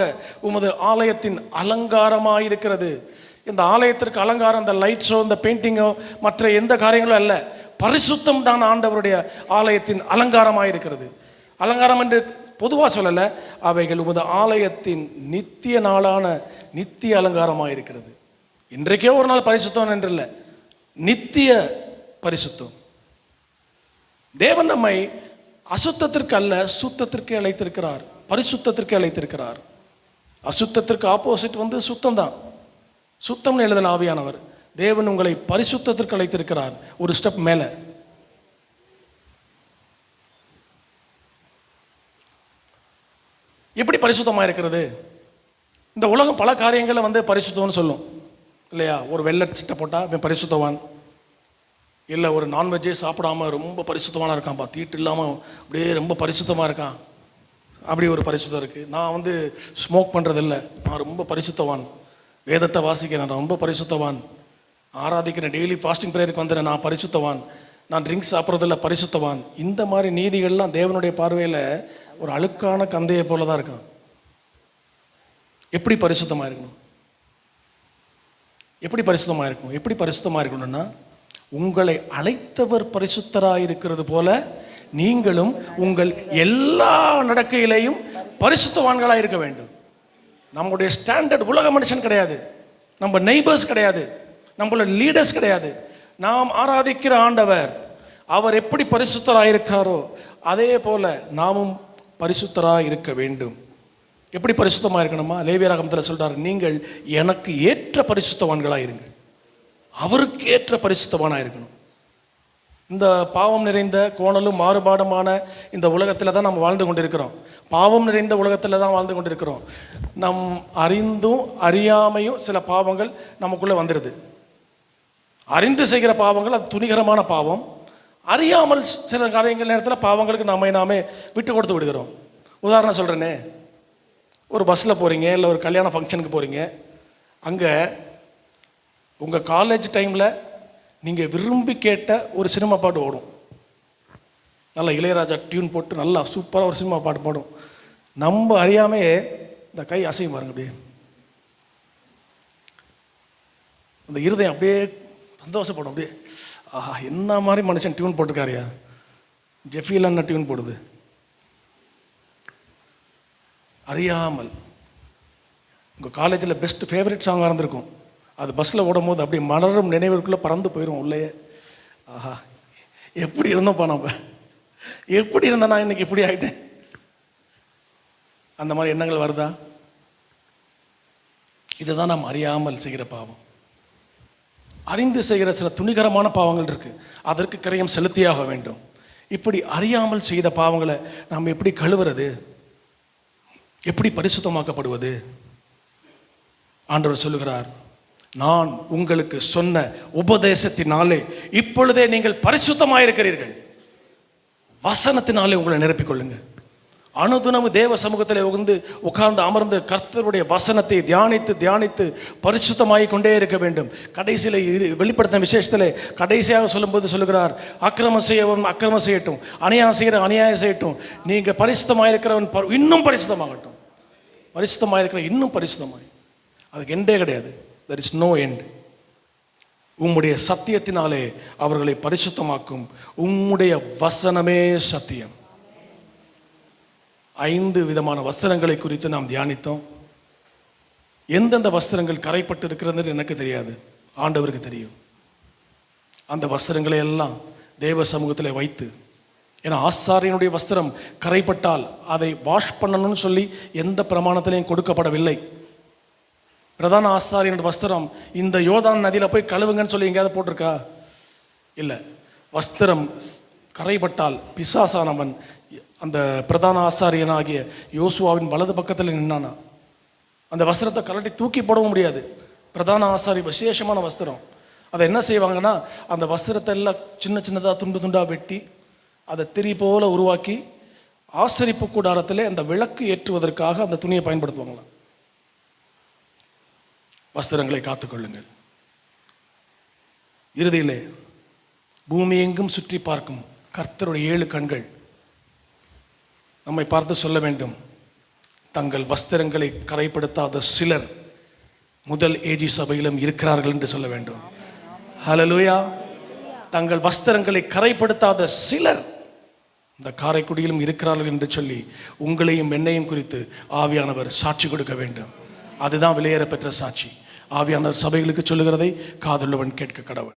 உமது ஆலயத்தின் அலங்காரமாயிருக்கிறது. இந்த ஆலயத்திற்கு அலங்காரம் இந்த லைட் ஷோ, இந்த பெயிண்டிங்கோ, மற்ற எந்த காரியங்களும் அல்ல. பரிசுத்தம் தான் ஆண்டவருடைய ஆலயத்தின் அலங்காரமாயிருக்கிறது. அலங்காரம் என்று பொதுவாக சொல்லலை, அவைகள் உமது ஆலயத்தின் நித்திய நாளான நித்திய அலங்காரமாயிருக்கிறது. இன்றைக்கே ஒரு நாள் பரிசுத்தம் என்று இல்லை, நித்திய பரிசுத்தம். தேவன் நம்மை அசுத்தத்திற்கு அல்ல சுத்தத்திற்கு அழைத்திருக்கிறார், பரிசுத்தத்திற்கு அழைத்திருக்கிறார். அசுத்தத்திற்கு ஆப்போசிட் சுத்தம் தான். சுத்தம்னு எழுதல் ஆவியானவர். தேவன் உங்களை பரிசுத்தத்திற்கு அழைத்திருக்கிறார், ஒரு ஸ்டெப் மேலே. எப்படி பரிசுத்தமாக இருக்கிறது? இந்த உலகம் பல காரியங்களை பரிசுத்தம்னு சொல்லும் இல்லையா? ஒரு வெள்ளை சிட்டை போட்டால் பரிசுத்தவான், இல்லை ஒரு நான்வெஜ்ஜே சாப்பிடாம ரொம்ப பரிசுத்தமான இருக்கான்ப்பா, தீட்டு இல்லாமல் அப்படியே ரொம்ப பரிசுத்தமாக இருக்கான், அப்படி ஒரு பரிசுத்தம் இருக்குது. நான் ஸ்மோக் பண்ணுறதில்லை, நான் ரொம்ப பரிசுத்தவான், வேதத்தை வாசிக்கிறேன், நான் ரொம்ப பரிசுத்தவான், ஆராதிக்கிறேன், டெய்லி ஃபாஸ்டிங் ப்ரேயருக்கு வந்துடுறேன், நான் பரிசுத்தவான், நான் ட்ரிங்க்ஸ் சாப்பிட்றதில்ல, பரிசுத்தவான். இந்த மாதிரி நீதிகள்லாம் தேவனுடைய பார்வையில் ஒரு அழுக்கான கந்தையை போல தான் இருக்கான். எப்படி பரிசுத்தமாக இருக்கணும்? எப்படி பரிசுத்தமாக இருக்கணும்? எப்படி பரிசுத்தமாக இருக்கணும்னா, உங்களை அழைத்தவர் பரிசுத்தராயிருக்கிறது போல நீங்களும் உங்கள் எல்லா நடக்கையிலையும் பரிசுத்தவான்களாக இருக்க வேண்டும். நம்முடைய ஸ்டாண்டர்ட் உலக மனுஷன் கிடையாது, நம்ம நெய்பர்ஸ் கிடையாது, நம்மளோட லீடர்ஸ் கிடையாது. நாம் ஆராதிக்கிற ஆண்டவர், அவர் எப்படி பரிசுத்தராயிருக்காரோ அதே போல நாமும் பரிசுத்தராக இருக்க வேண்டும். எப்படி பரிசுத்தமாக இருக்கணுமா? லேவியராகமத்தில் சொல்றார், நீங்கள் எனக்கு ஏற்ற பரிசுத்தவான்களாக இருங்கள். அவருக்கு ஏற்ற பரிசுத்தவானாக இருக்கணும். இந்த பாவம் நிறைந்த கோணலும் மாறுபாடுமான இந்த உலகத்தில் தான் நம்ம வாழ்ந்து கொண்டிருக்கிறோம். பாவம் நிறைந்த உலகத்தில் தான் வாழ்ந்து கொண்டிருக்கிறோம். நம் அறிந்தும் அறியாமையும் சில பாவங்கள் நமக்குள்ளே வந்துடுது. அறிந்து செய்கிற பாவங்கள் அது துணிகரமான பாவம். அறியாமல் சில காரியங்கள் நேரத்தில் பாவங்களுக்கு நாமே விட்டு கொடுத்து விடுகிறோம். உதாரணம் சொல்கிறேனே, ஒரு பஸ்ஸில் போகிறீங்க, இல்லை ஒரு கல்யாண ஃபங்க்ஷனுக்கு போகிறீங்க. அங்கே உங்கள் காலேஜ் டைமில் நீங்கள் விரும்பி கேட்ட ஒரு சினிமா பாட்டு ஓடும். நல்லா இளையராஜா டியூன் போட்டு நல்லா சூப்பராக ஒரு சினிமா பாட்டு பாடும். நம்ம அறியாமே இந்த கை அசையும் பாருங்க, அப்படியே அந்த இருதயம் அப்படியே சந்தோஷப்படும். அப்படியே ஆஹா, என்ன மாதிரி மனுஷன் டியூன் போட்டுக்காரியா, ஜெஃபியில் என்ன டியூன் போடுது. அறியாமல் உங்கள் காலேஜில் பெஸ்ட் ஃபேவரட் சாங்காக இருந்திருக்கும். அது பஸ்ஸில் ஓடும் போது அப்படியே மலரும் நினைவுக்குள்ளே பறந்து போயிடும் உள்ளேயே. ஆஹா, எப்படி இருந்தோம்ப்பா, நம்ம எப்படி இருந்தேன், நான் இன்னைக்கு இப்படி ஆகிட்டேன். அந்த மாதிரி எண்ணங்கள் வருதா? இதுதான் நாம் அறியாமல் செய்கிற பாவம். அறிந்து செய்கிற சில துணிகரமான பாவங்கள் இருக்குது, அதற்கு கிரயம் செலுத்தியாக வேண்டும். இப்படி அறியாமல் செய்த பாவங்களை நாம் எப்படி கழுவுறது, எப்படி பரிசுத்தமாக்கப்படுவது? ஆண்டவர் சொல்லுகிறார், நான் உங்களுக்கு சொன்ன உபதேசத்தினாலே இப்பொழுதே நீங்கள் பரிசுத்தமாயிருக்கிறீர்கள். வசனத்தினாலே உங்களை நிரப்பிக் கொள்ளுங்க. அனுதினமும் தேவ சமூகத்தில் உட்கார்ந்து அமர்ந்து கர்த்தருடைய வசனத்தை தியானித்து தியானித்து பரிசுத்தமாகிக் கொண்டே இருக்க வேண்டும். கடைசியில் வெளிப்படுத்தின விசேஷத்தில் கடைசியாக சொல்லும்போது சொல்லுகிறார், அக்கிரமம் செய்யவன் அக்கிரமம் செய்யட்டும், அநியாயம் செய்கிற அநியாயம் செய்யட்டும், நீங்கள் பரிசுத்தமாக இருக்கிறவன் இன்னும் பரிசுத்தமாகட்டும், பரிசுத்தமாக இருக்கிற இன்னும் பரிசுத்தமாய். அதுக்கு எண்டே கிடையாது. there is no end. உம்முடைய சத்தியத்தினாலே அவர்களை பரிசுத்தமாக்கும். உம்முடைய வசனமே சத்தியம். 5 விதமான வஸ்திரங்களை குறித்து நாம் தியானித்தோம். எந்தெந்த வஸ்திரங்கள் கரைப்பட்டு இருக்கிறது எனக்கு தெரியாது, ஆண்டவருக்கு தெரியும். அந்த வஸ்திரங்களை எல்லாம் தேவ சமூகத்தில் வைத்து, ஏன்னா ஆசாரியனுடைய வஸ்திரம் கரைப்பட்டால் அதை வாஷ் பண்ணணும்னு சொல்லி எந்த பிரமாணத்திலையும் கொடுக்கப்படவில்லை. பிரதான ஆசாரியனுடைய வஸ்திரம் இந்த யோர்தான் நதியில் போய் கழுவுங்கன்னு சொல்லி எங்கேயாவது போட்டிருக்கா? இல்லை. வஸ்திரம் கரைப்பட்டால் பிசாசானவன் அந்த பிரதான ஆசாரியனாகிய யோசுவாவின் வலது பக்கத்தில் நின்னானா. அந்த வஸ்திரத்தை கலட்டி தூக்கி போடவும் முடியாது. பிரதான ஆசாரி விசேஷமான வஸ்திரம். அதை என்ன செய்வாங்கன்னா, அந்த வஸ்திரத்தை எல்லாம் சின்ன சின்னதாக துண்டு துண்டாக வெட்டி அதை திரி போல உருவாக்கி ஆசரிப்பு கூடாரத்திலே அந்த விளக்கு ஏற்றுவதற்காக அந்த துணியை பயன்படுத்துவாங்களாம். வஸ்திரங்களை காத்துக்கொள்ளுங்கள். இறுதியிலே பூமி எங்கும் சுற்றி பார்க்கும் கர்த்தருடைய 7 கண்கள் நம்மை பார்த்து சொல்ல வேண்டும், தங்கள் வஸ்திரங்களை கரைப்படுத்தாத சிலர் முதல் ஏஜி சபையிலும் இருக்கிறார்கள் என்று சொல்ல வேண்டும். ஹல்லேலூயா. தங்கள் வஸ்திரங்களை கரைப்படுத்தாத சிலர் இந்த காரைக்குடியிலும் இருக்கிறார்கள் என்று சொல்லி உங்களையும் என்னையும் குறித்து ஆவியானவர் சாட்சி கொடுக்க வேண்டும். அதுதான் விலையேற பெற்ற சாட்சி. ஆவியானவர் சபைகளுக்கு சொல்லுகிறதை காதுள்ளவன் கேட்க கடவுள்.